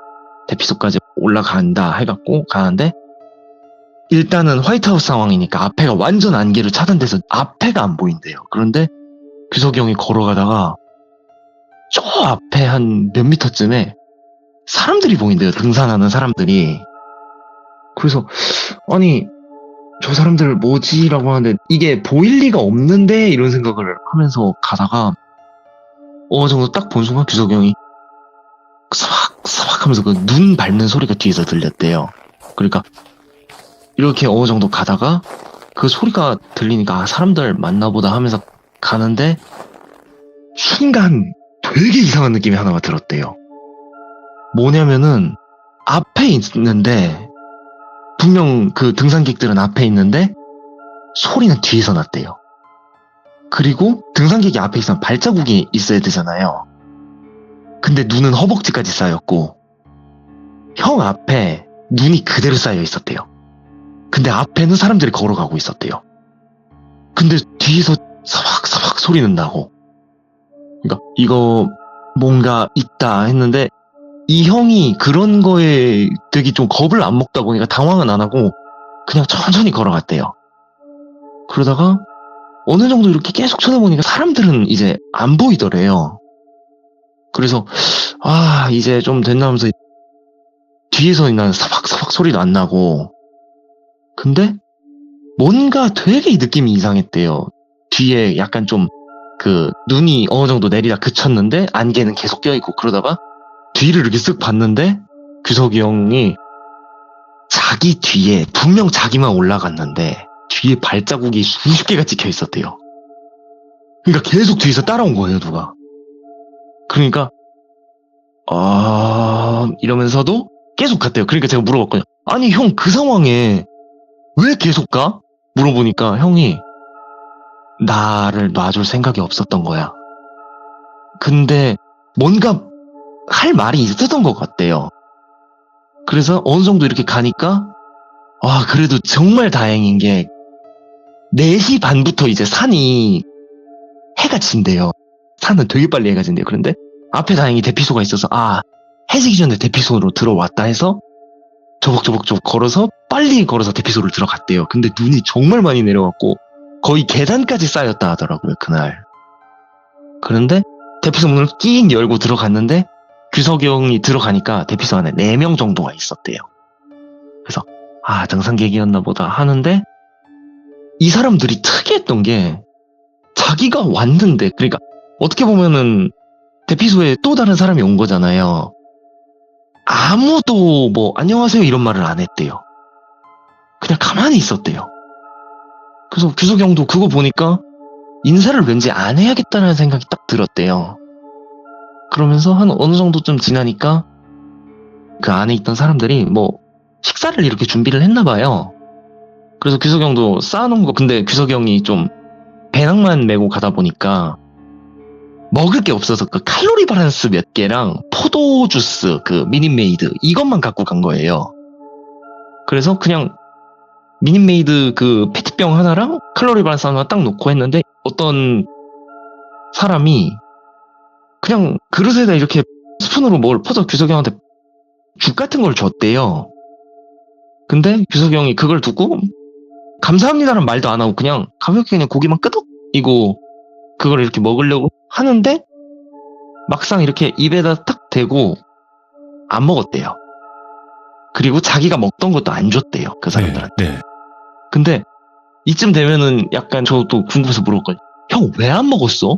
대피소까지 올라간다 해갖고 가는데, 일단은 화이트하우스 상황이니까 앞에가 완전 안개로 차단돼서 앞에가 안 보인대요. 그런데 규석이 형이 걸어가다가 저 앞에 한 몇 미터쯤에 사람들이 보인대요. 등산하는 사람들이. 그래서 아니 저 사람들 뭐지라고 하는데 이게 보일 리가 없는데, 이런 생각을 하면서 가다가 어느 정도 딱 본 순간 규석이 형이 사박 하면서 그 눈 밟는 소리가 뒤에서 들렸대요. 그러니까 이렇게 어느 정도 가다가 그 소리가 들리니까 아, 사람들 맞나보다 하면서 가는데 순간 되게 이상한 느낌이 하나가 들었대요. 뭐냐면은 앞에 있는데, 분명 그 등산객들은 앞에 있는데 소리는 뒤에서 났대요. 그리고 등산객이 앞에 있으면 발자국이 있어야 되잖아요. 근데 눈은 허벅지까지 쌓였고 형 앞에 눈이 그대로 쌓여 있었대요. 근데 앞에는 사람들이 걸어가고 있었대요. 근데 뒤에서 사박사박 소리 는다고. 그러니까 이거 뭔가 있다 했는데, 이 형이 그런 거에 되게 좀 겁을 안 먹다 보니까 당황은 안 하고 그냥 천천히 걸어갔대요. 그러다가 어느 정도 이렇게 계속 쳐다보니까 사람들은 이제 안 보이더래요. 그래서 아 이제 좀 됐나 하면서 뒤에서 난 사박사박 소리도 안 나고, 근데 뭔가 되게 느낌이 이상했대요. 뒤에 약간 좀 그 눈이 어느 정도 내리다 그쳤는데 안개는 계속 껴있고, 그러다가 뒤를 이렇게 쓱 봤는데 규석이 형이 자기 뒤에, 분명 자기만 올라갔는데 뒤에 발자국이 수십 개가 찍혀 있었대요. 그러니까 계속 뒤에서 따라온 거예요, 누가. 그러니까 이러면서도 계속 갔대요. 그러니까 제가 물어봤거든요. 아니 형 그 상황에 왜 계속 가? 물어보니까 형이 나를 놔줄 생각이 없었던 거야. 근데 뭔가 할 말이 있었던 것 같대요. 그래서 어느 정도 이렇게 가니까 그래도 정말 다행인 게 4시 반부터 이제 산이 해가 진대요. 산은 되게 빨리 해가 진대요. 그런데 앞에 다행히 대피소가 있어서 해 지기 전에 대피소로 들어왔다 해서 저벅저벅 걸어서 빨리 걸어서 대피소를 들어갔대요. 근데 눈이 정말 많이 내려갔고 거의 계단까지 쌓였다 하더라고요, 그날. 그런데 대피소 문을 끼익 열고 들어갔는데 규석이 형이 들어가니까 대피소 안에 4명 정도가 있었대요. 그래서 등산객이었나 보다 하는데, 이 사람들이 특이했던 게 자기가 왔는데, 그러니까 어떻게 보면은 대피소에 또 다른 사람이 온 거잖아요. 아무도 뭐 안녕하세요 이런 말을 안 했대요. 그냥 가만히 있었대요. 그래서 규석이 형도 그거 보니까 인사를 왠지 안 해야겠다는 생각이 딱 들었대요. 그러면서 한 어느 정도쯤 지나니까 그 안에 있던 사람들이 뭐 식사를 이렇게 준비를 했나 봐요. 그래서 규석이 형도 쌓아놓은 거, 근데 규석이 형이 좀 배낭만 메고 가다 보니까 먹을 게 없어서 그 칼로리 바란스 몇 개랑 포도 주스, 그 미닛메이드 이것만 갖고 간 거예요. 그래서 그냥 미닛메이드 그 페트병 하나랑 칼로리 바란스 하나 딱 놓고 했는데, 어떤 사람이 그냥 그릇에다 이렇게 스푼으로 뭘 퍼서 규석이 형한테 죽 같은 걸 줬대요. 근데 규석이 형이 그걸 두고 감사합니다라는 말도 안 하고 그냥 가볍게 그냥 고기만 끄덕이고 그걸 이렇게 먹으려고 하는데, 막상 이렇게 입에다 탁 대고 안 먹었대요. 그리고 자기가 먹던 것도 안 줬대요, 그 사람들한테. 네. 근데 이쯤 되면은 약간 저도 궁금해서 물어봤거든요. 형 왜 안 먹었어?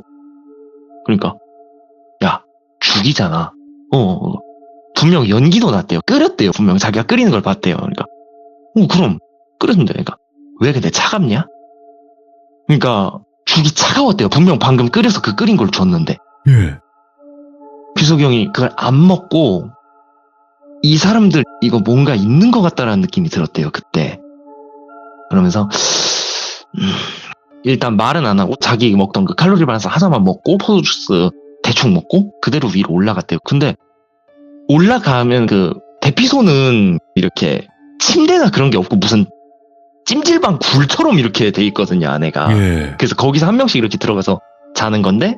그러니까 야 죽이잖아. 분명 연기도 났대요. 끓였대요. 분명 자기가 끓이는 걸 봤대요. 그러니까 그럼 끓였는데, 그러니까 왜 근데 차갑냐? 그러니까 죽이 차가웠대요. 분명 방금 끓여서 그 끓인 걸 줬는데. 예. 규석이 형이 그걸 안 먹고 이 사람들 이거 뭔가 있는 것 같다라는 느낌이 들었대요. 그때. 그러면서 일단 말은 안 하고 자기 먹던 그 칼로리 밸런스 하나만 먹고 포도주스 대충 먹고 그대로 위로 올라갔대요. 근데 올라가면 그 대피소는 이렇게 침대나 그런 게 없고 무슨 찜질방 굴처럼 이렇게 돼 있거든요, 안에가. 예. 그래서 거기서 한 명씩 이렇게 들어가서 자는 건데,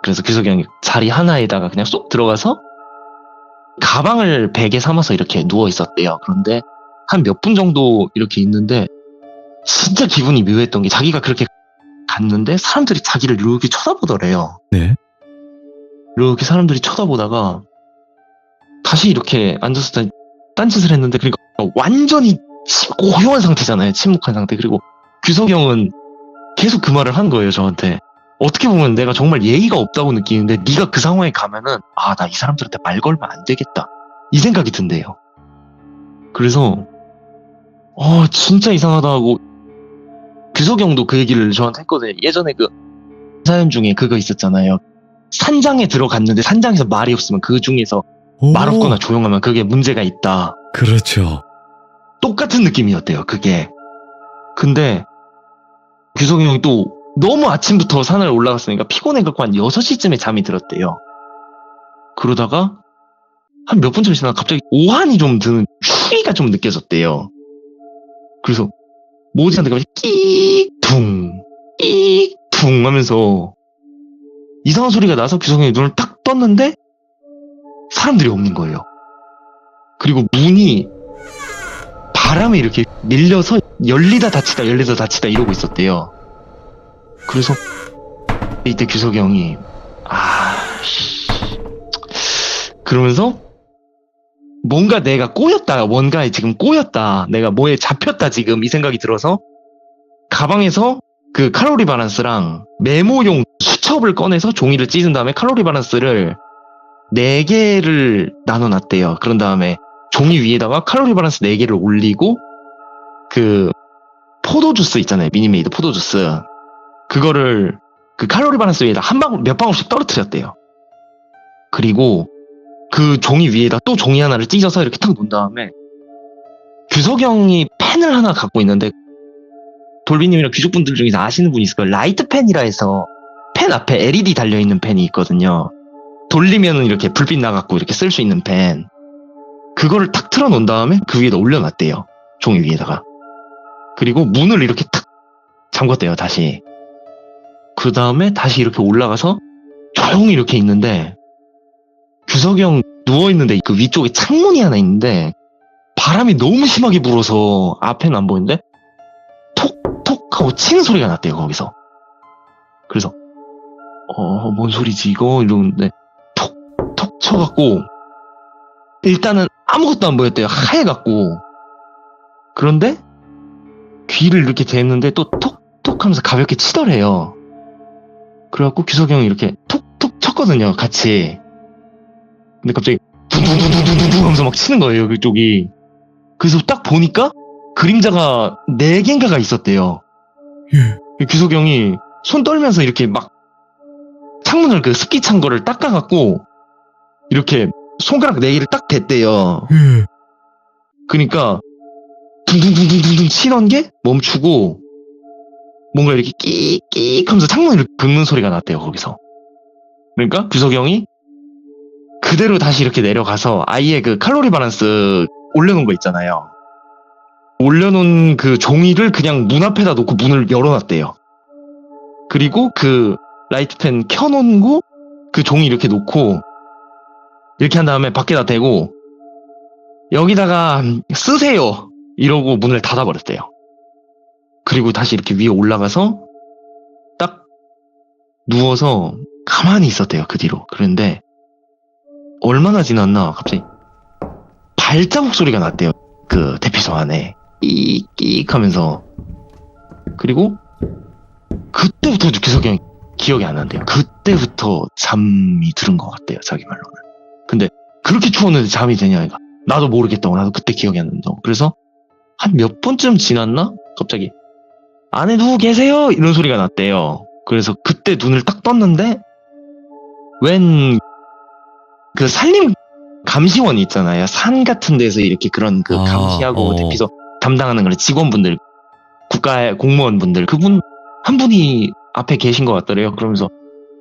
그래서 규석이 형이 자리 하나에다가 그냥 쏙 들어가서 가방을 베개 삼아서 이렇게 누워 있었대요. 그런데 한 몇 분 정도 이렇게 있는데 진짜 기분이 묘했던 게 자기가 그렇게 갔는데 사람들이 자기를 이렇게 쳐다보더래요. 네. 이렇게 사람들이 쳐다보다가 다시 이렇게 앉아서 딴짓을 했는데, 그러니까 완전히 고요한 상태잖아요. 침묵한 상태. 그리고 규석이 형은 계속 그 말을 한 거예요, 저한테. 어떻게 보면 내가 정말 예의가 없다고 느끼는데 네가 그 상황에 가면은 나 이 사람들한테 말 걸면 안 되겠다, 이 생각이 든대요. 그래서 진짜 이상하다 하고, 규석이 형도 그 얘기를 저한테 했거든요. 예전에 그 사연 중에 그거 있었잖아요. 산장에 들어갔는데 산장에서 말이 없으면 그 중에서 말 없거나 조용하면 그게 문제가 있다. 그렇죠. 똑같은 느낌이었대요, 그게. 근데 규석이 형이 또 너무 아침부터 산을 올라갔으니까 피곤해갖고 한 6시쯤에 잠이 들었대요. 그러다가 한 몇 분쯤 지나가 갑자기 오한이 좀 드는 추위가 좀 느껴졌대요. 그래서 뭐지 하는데 갑자기 끼익 퉁 하면서 이상한 소리가 나서 규석이 형이 눈을 딱 떴는데 사람들이 없는 거예요. 그리고 문이 바람에 이렇게 밀려서 열리다 닫히다 이러고 있었대요. 그래서 이때 규석이 형이 그러면서 뭔가 내가 꼬였다, 뭔가에 지금 꼬였다, 내가 뭐에 잡혔다 지금, 이 생각이 들어서 가방에서 그 칼로리 밸런스랑 메모용 수첩을 꺼내서 종이를 찢은 다음에 칼로리 밸런스를 4개를 나눠놨대요. 그런 다음에 종이 위에다가 칼로리 밸런스 4개를 올리고 그 포도주스 있잖아요, 미니메이드 포도주스, 그거를 그 칼로리 밸런스 위에다 몇 방울씩 떨어뜨렸대요. 그리고 그 종이 위에다 또 종이 하나를 찢어서 이렇게 탁 놓은 다음에 규석이 형이 펜을 하나 갖고 있는데, 돌비님이랑 귀족분들 중에서 아시는 분이 있을 거예요. 라이트 펜이라 해서 펜 앞에 LED 달려있는 펜이 있거든요. 돌리면은 이렇게 불빛 나갖고 이렇게 쓸 수 있는 펜. 그거를 탁 틀어놓은 다음에 그 위에다 올려놨대요. 종이 위에다가. 그리고 문을 이렇게 탁 잠궜대요, 다시. 그 다음에 다시 이렇게 올라가서 조용히 이렇게 있는데, 규석이 형 누워있는데 그 위쪽에 창문이 하나 있는데 바람이 너무 심하게 불어서 앞에는 안 보이는데 톡톡 하고 치는 소리가 났대요, 거기서. 그래서 뭔 소리지 이거 이러는데 톡톡 쳐갖고 일단은 아무것도 안 보였대요. 하얘갖고. 그런데 귀를 이렇게 댔는데 또 톡톡 하면서 가볍게 치더래요. 그래갖고 규석이 형이 이렇게 톡톡 쳤거든요, 같이. 근데 갑자기 둥둥둥둥둥둥 하면서 막 치는 거예요, 그쪽이. 그래서 딱 보니까 그림자가 4개인가가 있었대요. 예. 규석이 형이 손 떨면서 이렇게 막 창문을 그 습기 찬 거를 닦아갖고 이렇게 손가락 4개를 딱 댔대요. 예. 그러니까 둥둥둥둥둥 치던 게 멈추고 뭔가 이렇게 끼익 하면서 창문을 긁는 소리가 났대요, 거기서. 그러니까 규석이 형이 그대로 다시 이렇게 내려가서 아예 그 칼로리 밸런스 올려놓은 거 있잖아요. 올려놓은 그 종이를 그냥 문 앞에다 놓고 문을 열어놨대요. 그리고 그 라이트펜 켜놓고 그 종이 이렇게 놓고 이렇게 한 다음에 밖에다 대고 여기다가 쓰세요 이러고 문을 닫아버렸대요. 그리고 다시 이렇게 위에 올라가서 딱 누워서 가만히 있었대요, 그 뒤로. 그런데 얼마나 지났나 갑자기 발자국 소리가 났대요, 그 대피소 안에. 끼익 하면서. 그리고 그때부터 규석이 형이 기억이 안 난대요. 그때부터 잠이 들은 것 같대요, 자기 말로는. 근데 그렇게 추웠는데 잠이 되냐니까 나도 모르겠다고, 나도 그때 기억이 안 난다고. 그래서 한 몇 번쯤 지났나 갑자기 안에 누구 계세요? 이런 소리가 났대요. 그래서 그때 눈을 딱 떴는데 웬 그 산림 감시원 있잖아요. 산 같은 데서 이렇게 그런 그 아, 감시하고 대피소 담당하는 그런 직원분들, 국가의 공무원분들, 그분 한 분이 앞에 계신 것 같더래요. 그러면서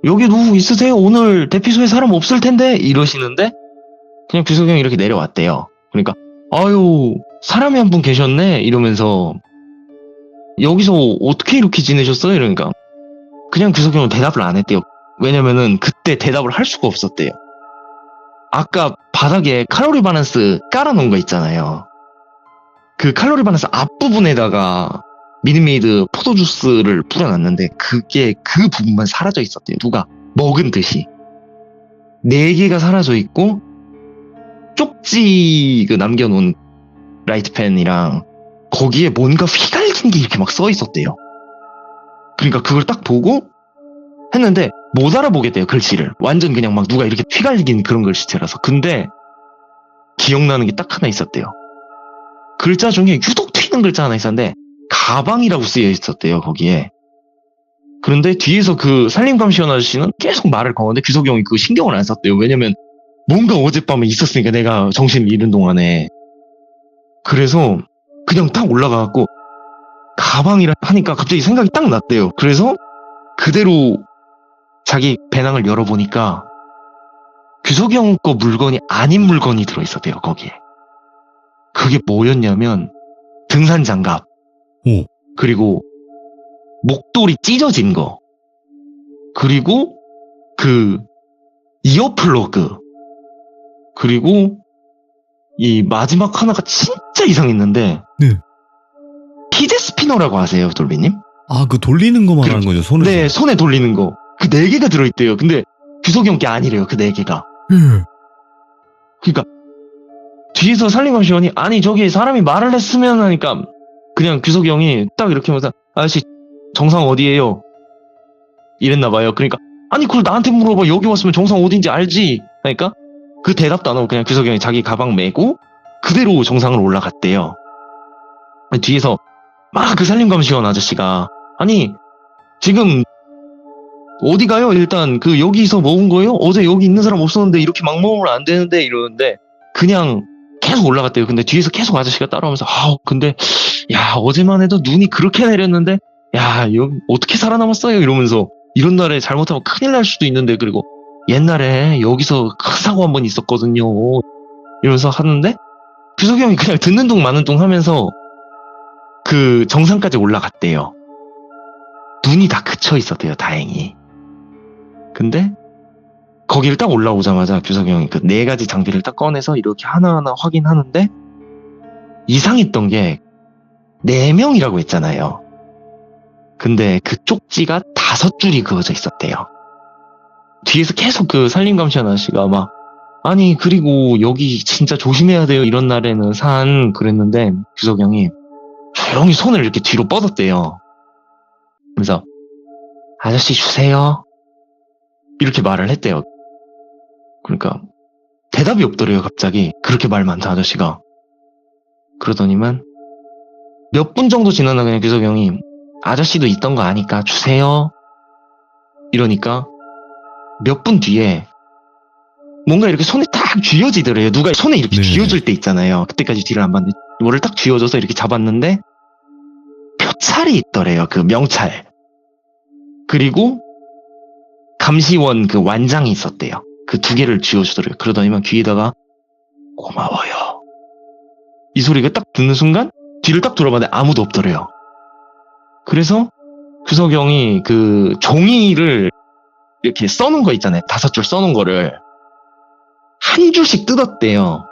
여기 누구 있으세요? 오늘 대피소에 사람 없을 텐데 이러시는데 그냥 규석이 형이 이렇게 내려왔대요. 그러니까 아유 사람이 한 분 계셨네 이러면서 여기서 어떻게 이렇게 지내셨어요? 이러니까 그냥 규석이 형은 대답을 안 했대요. 왜냐면은 그때 대답을 할 수가 없었대요. 아까 바닥에 칼로리 바란스 깔아놓은 거 있잖아요. 그 칼로리 바란스 앞부분에다가 미니메이드 포도주스를 뿌려놨는데 그게 그 부분만 사라져 있었대요. 누가 먹은 듯이. 4개가 사라져 있고 쪽지 그 남겨놓은 라이트펜이랑 거기에 뭔가 휘갈긴 게 이렇게 막 써 있었대요. 그러니까 그걸 딱 보고 했는데 못 알아보겠대요, 글씨를. 완전 그냥 막 누가 이렇게 휘갈긴 그런 글씨체라서. 근데 기억나는 게 딱 하나 있었대요. 글자 중에 유독 튀는 글자 하나 있었는데 가방이라고 쓰여 있었대요, 거기에. 그런데 뒤에서 그 산림감시원 아저씨는 계속 말을 거는데 규석이 형이 그거 신경을 안 썼대요. 왜냐면 뭔가 어젯밤에 있었으니까 내가 정신을 잃은 동안에. 그래서 그냥 딱 올라가갖고 가방이라 하니까 갑자기 생각이 딱 났대요. 그래서 그대로 자기 배낭을 열어보니까 규석이 형 거 물건이 아닌 물건이 들어있었대요, 거기에. 그게 뭐였냐면 등산 장갑, 오. 그리고 목도리 찢어진 거, 그리고 그 이어플러그, 그리고 이 마지막 하나가 진짜 이상했는데 네. 피제 스피너라고 아세요, 돌비님? 아, 그 돌리는 거 말하는 거죠, 손을. 네, 손에 돌리는 거. 그 4개가 들어있대요. 근데 규석이 형 게 아니래요, 그 4개가. 예. 그러니까 뒤에서 산림감시원이 아니 저기 사람이 말을 했으면 하니까 그냥 규석이 형이 딱 이렇게 하면서 아저씨 정상 어디예요? 이랬나봐요. 그러니까 아니 그걸 나한테 물어봐. 여기 왔으면 정상 어딘지 알지? 그러니까 그 대답도 안 하고 그냥 규석이 형이 자기 가방 메고 그대로 정상을 올라갔대요. 뒤에서 막 그 산림감시원 아저씨가 아니 지금 어디 가요? 일단 그 여기서 먹은 거예요? 어제 여기 있는 사람 없었는데 이렇게 막 먹으면 안 되는데 이러는데 그냥 계속 올라갔대요. 근데 뒤에서 계속 아저씨가 따라오면서 근데 야 어제만 해도 눈이 그렇게 내렸는데 야 여기 어떻게 살아남았어요? 이러면서 이런 날에 잘못하면 큰일 날 수도 있는데 그리고 옛날에 여기서 큰 사고 한 번 있었거든요. 이러면서 하는데 규석이 형이 그냥 듣는 둥 마는 둥 하면서 그 정상까지 올라갔대요. 눈이 다 그쳐 있었대요, 다행히. 근데 거기를 딱 올라오자마자 규석이 형이 그 4가지 장비를 딱 꺼내서 이렇게 하나하나 확인하는데 이상했던 게 4명이라고 했잖아요. 근데 그 쪽지가 5줄이 그어져 있었대요. 뒤에서 계속 그 산림감시원 아저씨가 막 아니 그리고 여기 진짜 조심해야 돼요. 이런 날에는 그랬는데 규석이 형이 조용히 손을 이렇게 뒤로 뻗었대요. 그래서 아저씨 주세요. 이렇게 말을 했대요. 그러니까 대답이 없더래요, 갑자기. 그렇게 말 많다, 아저씨가. 그러더니만 몇 분 정도 지나나 그냥 규석이 형이 아저씨도 있던 거 아니까 주세요. 이러니까 몇 분 뒤에 뭔가 이렇게 손에 딱 쥐어지더래요. 누가 손에 이렇게 네. 쥐어줄 때 있잖아요. 그때까지 뒤를 안 봤는데 뭐를 딱 쥐어줘서 이렇게 잡았는데 표찰이 있더래요. 그 명찰. 그리고 감시원 그 완장이 있었대요. 그 2개를 쥐어주더래요. 그러더니만 귀에다가 고마워요. 이 소리가 딱 듣는 순간 뒤를 딱 돌아봤는데 아무도 없더래요. 그래서 규석이 형이 그 종이를 이렇게 써놓은 거 있잖아요. 5줄 써놓은 거를 한 줄씩 뜯었대요.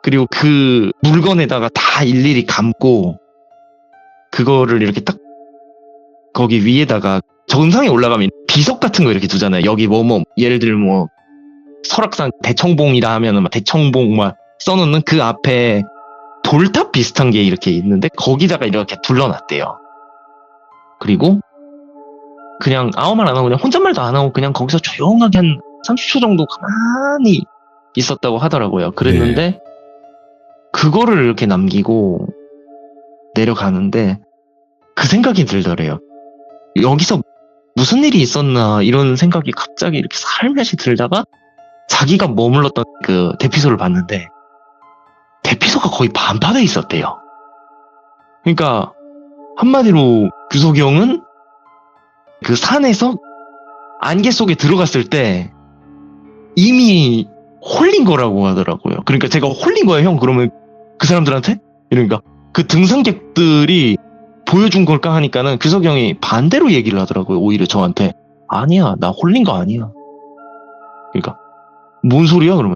그리고 그 물건에다가 다 일일이 감고 그거를 이렇게 딱 거기 위에다가 정상에 올라가면 비석 같은 거 이렇게 두잖아요. 여기 예를 들면 뭐 설악산 대청봉이라 하면은 막 대청봉 막 써놓는 그 앞에 돌탑 비슷한 게 이렇게 있는데 거기다가 이렇게 둘러놨대요. 그리고 그냥 아무 말 안 하고 그냥 혼잣말도 안 하고 그냥 거기서 조용하게 한 30초 정도 가만히 있었다고 하더라고요. 그랬는데 그거를 이렇게 남기고 내려가는데 그 생각이 들더래요. 여기서 무슨 일이 있었나 이런 생각이 갑자기 이렇게 살며시 들다가 자기가 머물렀던 그 대피소를 봤는데 대피소가 거의 반파돼 있었대요. 그러니까 한마디로 규석이 형은 그 산에서 안개 속에 들어갔을 때 이미 홀린 거라고 하더라고요. 그러니까 제가 홀린 거예요, 형. 그러면 그 사람들한테? 이러니까 그 등산객들이 보여준 걸까 하니까는 규석이 형이 반대로 얘기를 하더라고요. 오히려 저한테 아니야, 나 홀린 거 아니야. 그러니까 뭔 소리야? 그러면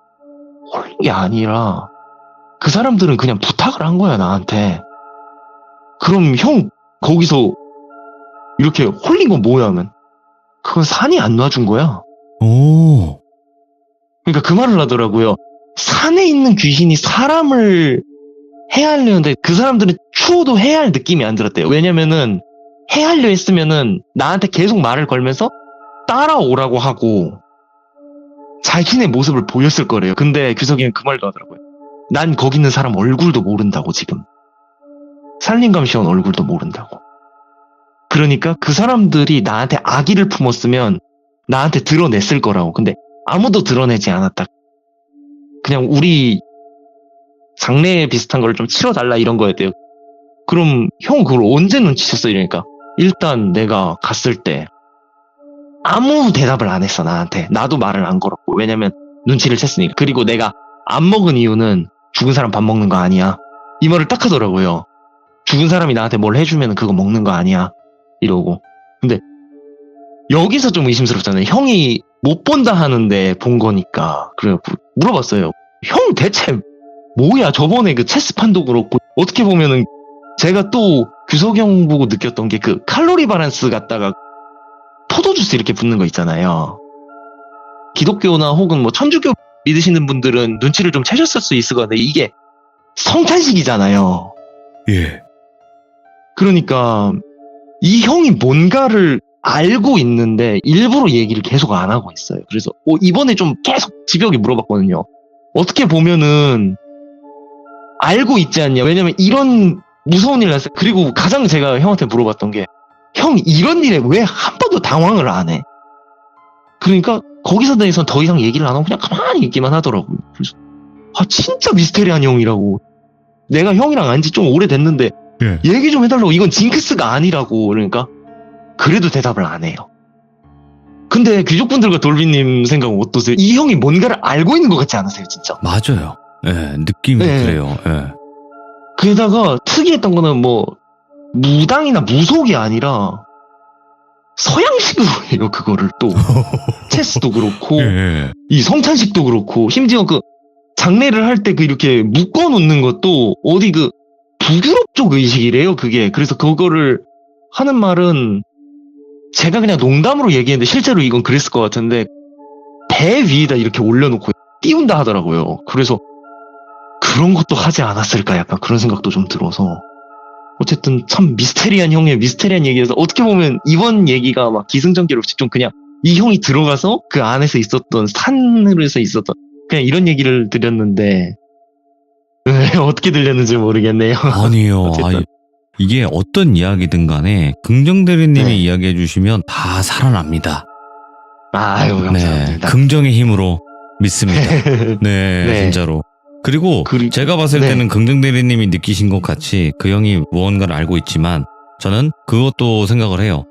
홀린 게 아니라 그 사람들은 그냥 부탁을 한 거야, 나한테. 그럼 형 거기서 이렇게 홀린 건 뭐야 하면 그건 산이 안 놔준 거야. 오. 그러니까 그 말을 하더라고요. 산에 있는 귀신이 사람을 해하려는데 그 사람들은 추워도 해할 느낌이 안 들었대요. 왜냐면은 해하려 했으면은 나한테 계속 말을 걸면서 따라오라고 하고 자신의 모습을 보였을 거래요. 근데 규석이는 그 말도 하더라고요. 난 거기 있는 사람 얼굴도 모른다고 지금. 산림감 시원 얼굴도 모른다고. 그러니까 그 사람들이 나한테 악의를 품었으면 나한테 드러냈을 거라고. 근데 아무도 드러내지 않았다. 그냥 우리 장례 비슷한 걸 좀 치러달라 이런 거였대요. 그럼 형 그걸 언제 눈치챘어? 이러니까 일단 내가 갔을 때 아무 대답을 안 했어 나한테. 나도 말을 안 걸었고. 왜냐면 눈치를 챘으니까. 그리고 내가 안 먹은 이유는 죽은 사람 밥 먹는 거 아니야. 이 말을 딱 하더라고요. 죽은 사람이 나한테 뭘 해주면 그거 먹는 거 아니야. 이러고. 근데 여기서 좀 의심스럽잖아요. 형이 못 본다 하는데 본 거니까. 그래갖고 물어봤어요. 형 대체 뭐야? 저번에 그 체스판도 그렇고 어떻게 보면은 제가 또 규석이 형 보고 느꼈던 게 그 칼로리 바란스 갖다가 포도주스 이렇게 붓는 거 있잖아요. 기독교나 혹은 뭐 천주교 믿으시는 분들은 눈치를 좀 채셨을 수 있을 것 같은데 이게 성찬식이잖아요. 예. 그러니까 이 형이 뭔가를 알고 있는데 일부러 얘기를 계속 안 하고 있어요. 그래서 이번에 좀 계속 집요하게 물어봤거든요. 어떻게 보면은 알고 있지 않냐. 왜냐면 이런 무서운 일 났어요. 그리고 가장 제가 형한테 물어봤던 게 형 이런 일에 왜 한 번도 당황을 안 해? 그러니까 거기서 대해서는 더 이상 얘기를 안 하고 그냥 가만히 있기만 하더라고요. 그래서 진짜 미스테리한 형이라고. 내가 형이랑 안지 좀 오래됐는데 예. 얘기 좀 해달라고. 이건 징크스가 아니라고. 그러니까 그래도 대답을 안 해요. 근데 귀족분들과 돌비님 생각은 어떠세요? 이 형이 뭔가를 알고 있는 것 같지 않으세요, 진짜? 맞아요. 예, 느낌이 네. 그래요. 예. 게다가 특이했던 거는 뭐 무당이나 무속이 아니라 서양식으로 해요. 그거를 또 체스도 그렇고 예. 이 성찬식도 그렇고 심지어 그 장례를 할 때 그 이렇게 묶어 놓는 것도 어디 그 북유럽 쪽 의식이래요. 그게. 그래서 그거를 하는 말은 제가 그냥 농담으로 얘기했는데 실제로 이건 그랬을 것 같은데 배 위에다 이렇게 올려놓고 띄운다 하더라고요. 그래서 그런 것도 하지 않았을까 약간 그런 생각도 좀 들어서 어쨌든 참 미스테리한 형의 미스테리한 얘기여서 어떻게 보면 이번 얘기가 막 기승전결 없이 좀 그냥 이 형이 들어가서 그 안에서 있었던 산으로서 있었던 그냥 이런 얘기를 드렸는데 어떻게 들렸는지 모르겠네요. 아니요. 어쨌든. 이게 어떤 이야기든 간에 긍정대리님이 네. 이야기해 주시면 다 살아납니다. 아유 네. 감사합니다. 긍정의 힘으로 믿습니다. 네, 네. 진짜로. 그리고 제가 봤을 네. 때는 긍정대리님이 느끼신 것 같이 그 형이 무언가를 알고 있지만 저는 그것도 생각을 해요.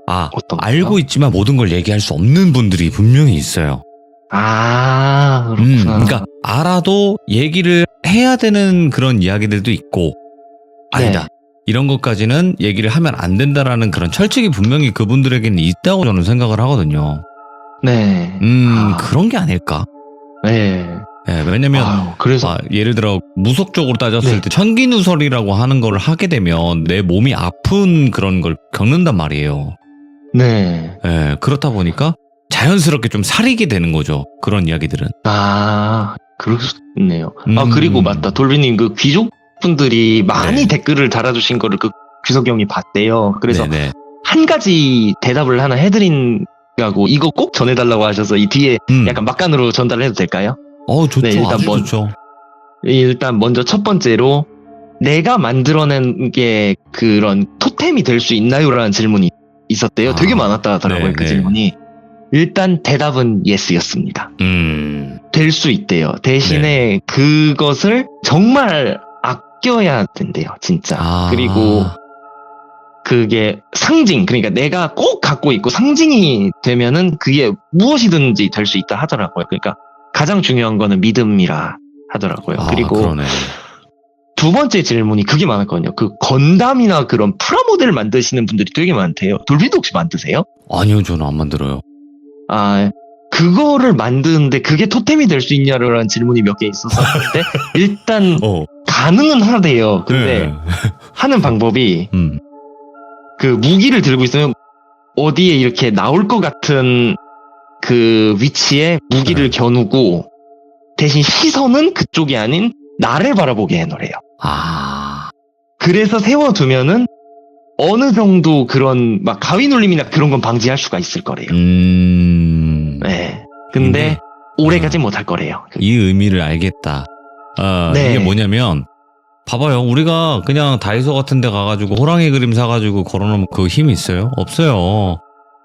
어떤 거요? 알고 있지만 모든 걸 얘기할 수 없는 분들이 분명히 있어요. 그렇구나. 그러니까 알아도 얘기를 해야 되는 그런 이야기들도 있고 아니다. 네. 이런 것까지는 얘기를 하면 안 된다라는 그런 철칙이 분명히 그분들에게는 있다고 저는 생각을 하거든요. 네. 그런 게 아닐까? 네. 네, 왜냐면 그래서 예를 들어 무속적으로 따졌을 네. 때 천기누설이라고 하는 걸 하게 되면 내 몸이 아픈 그런 걸 겪는단 말이에요. 네. 네, 그렇다 보니까 자연스럽게 좀 사리게 되는 거죠. 그런 이야기들은. 그렇네요. 그리고 맞다. 돌비님 그 귀족분들이 많이 네. 댓글을 달아주신 거를 그 규석이 형이 봤대요. 그래서 네네. 한 가지 대답을 하나 해드린다고 이거 꼭 전해달라고 하셔서 이 뒤에 약간 막간으로 전달해도 될까요? 좋죠. 네, 일단 아주 좋죠. 일단 먼저 첫 번째로 내가 만들어낸 게 그런 토템이 될 수 있나요라는 질문이 있었대요. 되게 아, 많았다 하더라고요. 네, 그 네. 질문이. 일단 대답은 예스였습니다. 될 수 있대요. 대신에 네. 그것을 정말 아껴야 된대요. 진짜. 아. 그리고 그게 상징, 그러니까 내가 꼭 갖고 있고 상징이 되면은 그게 무엇이든지 될 수 있다 하더라고요. 그러니까 가장 중요한 거는 믿음이라 하더라고요. 아, 그리고 그러네. 두 번째 질문이 그게 많았거든요. 그 건담이나 그런 프라모델 만드시는 분들이 되게 많대요. 돌비도 혹시 만드세요? 아니요, 저는 안 만들어요. 아, 그거를 만드는데 그게 토템이 될 수 있냐라는 질문이 몇 개 있었었는데 일단 가능은 하대요. 근데 네. 하는 방법이 그 무기를 들고 있으면 어디에 이렇게 나올 것 같은 그 위치에 무기를 겨누고 대신 시선은 그쪽이 아닌 나를 바라보게 해놓으래요. 아. 그래서 세워두면은 어느 정도 그런 막 가위 눌림이나 그런 건 방지할 수가 있을 거래요. 네. 근데 오래가지 못할 거래요. 이 의미를 알겠다. 네. 이게 뭐냐면, 봐봐요. 우리가 그냥 다이소 같은 데 가가지고 호랑이 그림 사가지고 걸어놓으면 그 힘이 있어요? 없어요.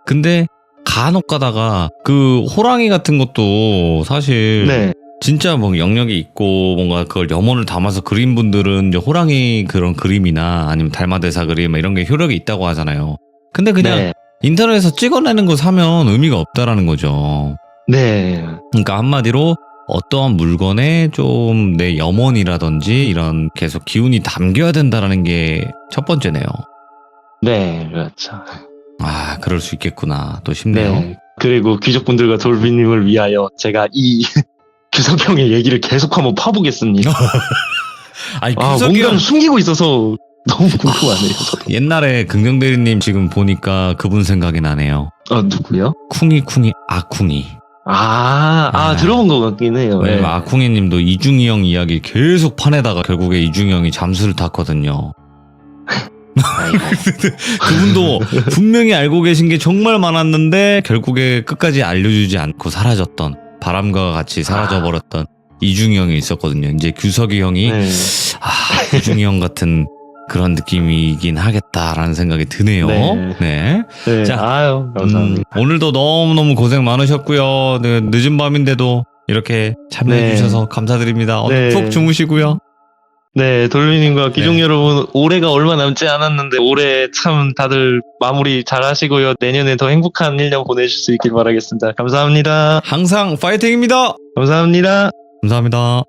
근데 간혹 가다가 그 호랑이 같은 것도 사실 네. 진짜 뭐 영역이 있고 뭔가 그걸 염원을 담아서 그린 분들은 이제 호랑이 그런 그림이나 아니면 달마대사 그림 이런 게 효력이 있다고 하잖아요. 근데 그냥 네. 인터넷에서 찍어내는 거 사면 의미가 없다라는 거죠. 네. 그러니까 한마디로 어떠한 물건에 좀 내 염원이라든지 이런 계속 기운이 담겨야 된다라는 게 첫 번째네요. 네. 그렇죠. 아, 그럴 수 있겠구나. 또 싶네요. 네. 그리고 귀족분들과 돌비님을 위하여 제가 이 규석 형의 얘기를 계속 한번 파보겠습니다. 아니, 아, 규석이 뭔가를 형 숨기고 있어서 너무 궁금하네요. 저도. 옛날에 긍정대리님 지금 보니까 그분 생각이 나네요. 누구요? 쿵이쿵이 아쿵이. 아. 들어본 것 같긴 해요. 왜냐면 네. 아쿵이 님도 이중이 형 이야기 계속 파내다가 결국에 이중이 형이 잠수를 탔거든요. 아이고. 그분도 분명히 알고 계신 게 정말 많았는데 결국에 끝까지 알려주지 않고 사라졌던, 바람과 같이 사라져버렸던 이중이 형이 있었거든요. 이제 규석이 형이 네. 이중이 형 같은 그런 느낌이긴 하겠다라는 생각이 드네요. 네. 네. 네. 자, 아유, 감사합니다. 오늘도 너무너무 고생 많으셨고요. 네, 늦은 밤인데도 이렇게 참여해 네. 주셔서 감사드립니다. 오늘 네. 푹 주무시고요. 네, 돌비님과 귀족 네. 여러분, 올해가 얼마 남지 않았는데, 올해 참 다들 마무리 잘 하시고요. 내년에 더 행복한 1년 보내실 수 있길 바라겠습니다. 감사합니다. 항상 파이팅입니다. 감사합니다. 감사합니다.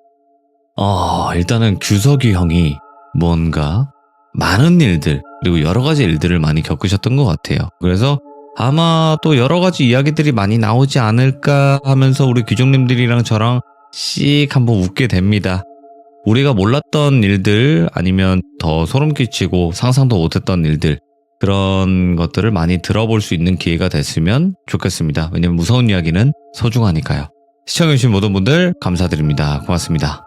일단은 규석이 형이 뭔가 많은 일들, 그리고 여러 가지 일들을 많이 겪으셨던 것 같아요. 그래서 아마 또 여러 가지 이야기들이 많이 나오지 않을까 하면서 우리 귀족님들이랑 저랑 씩 한번 웃게 됩니다. 우리가 몰랐던 일들, 아니면 더 소름 끼치고 상상도 못했던 일들, 그런 것들을 많이 들어볼 수 있는 기회가 됐으면 좋겠습니다. 왜냐면 무서운 이야기는 소중하니까요. 시청해주신 모든 분들 감사드립니다. 고맙습니다.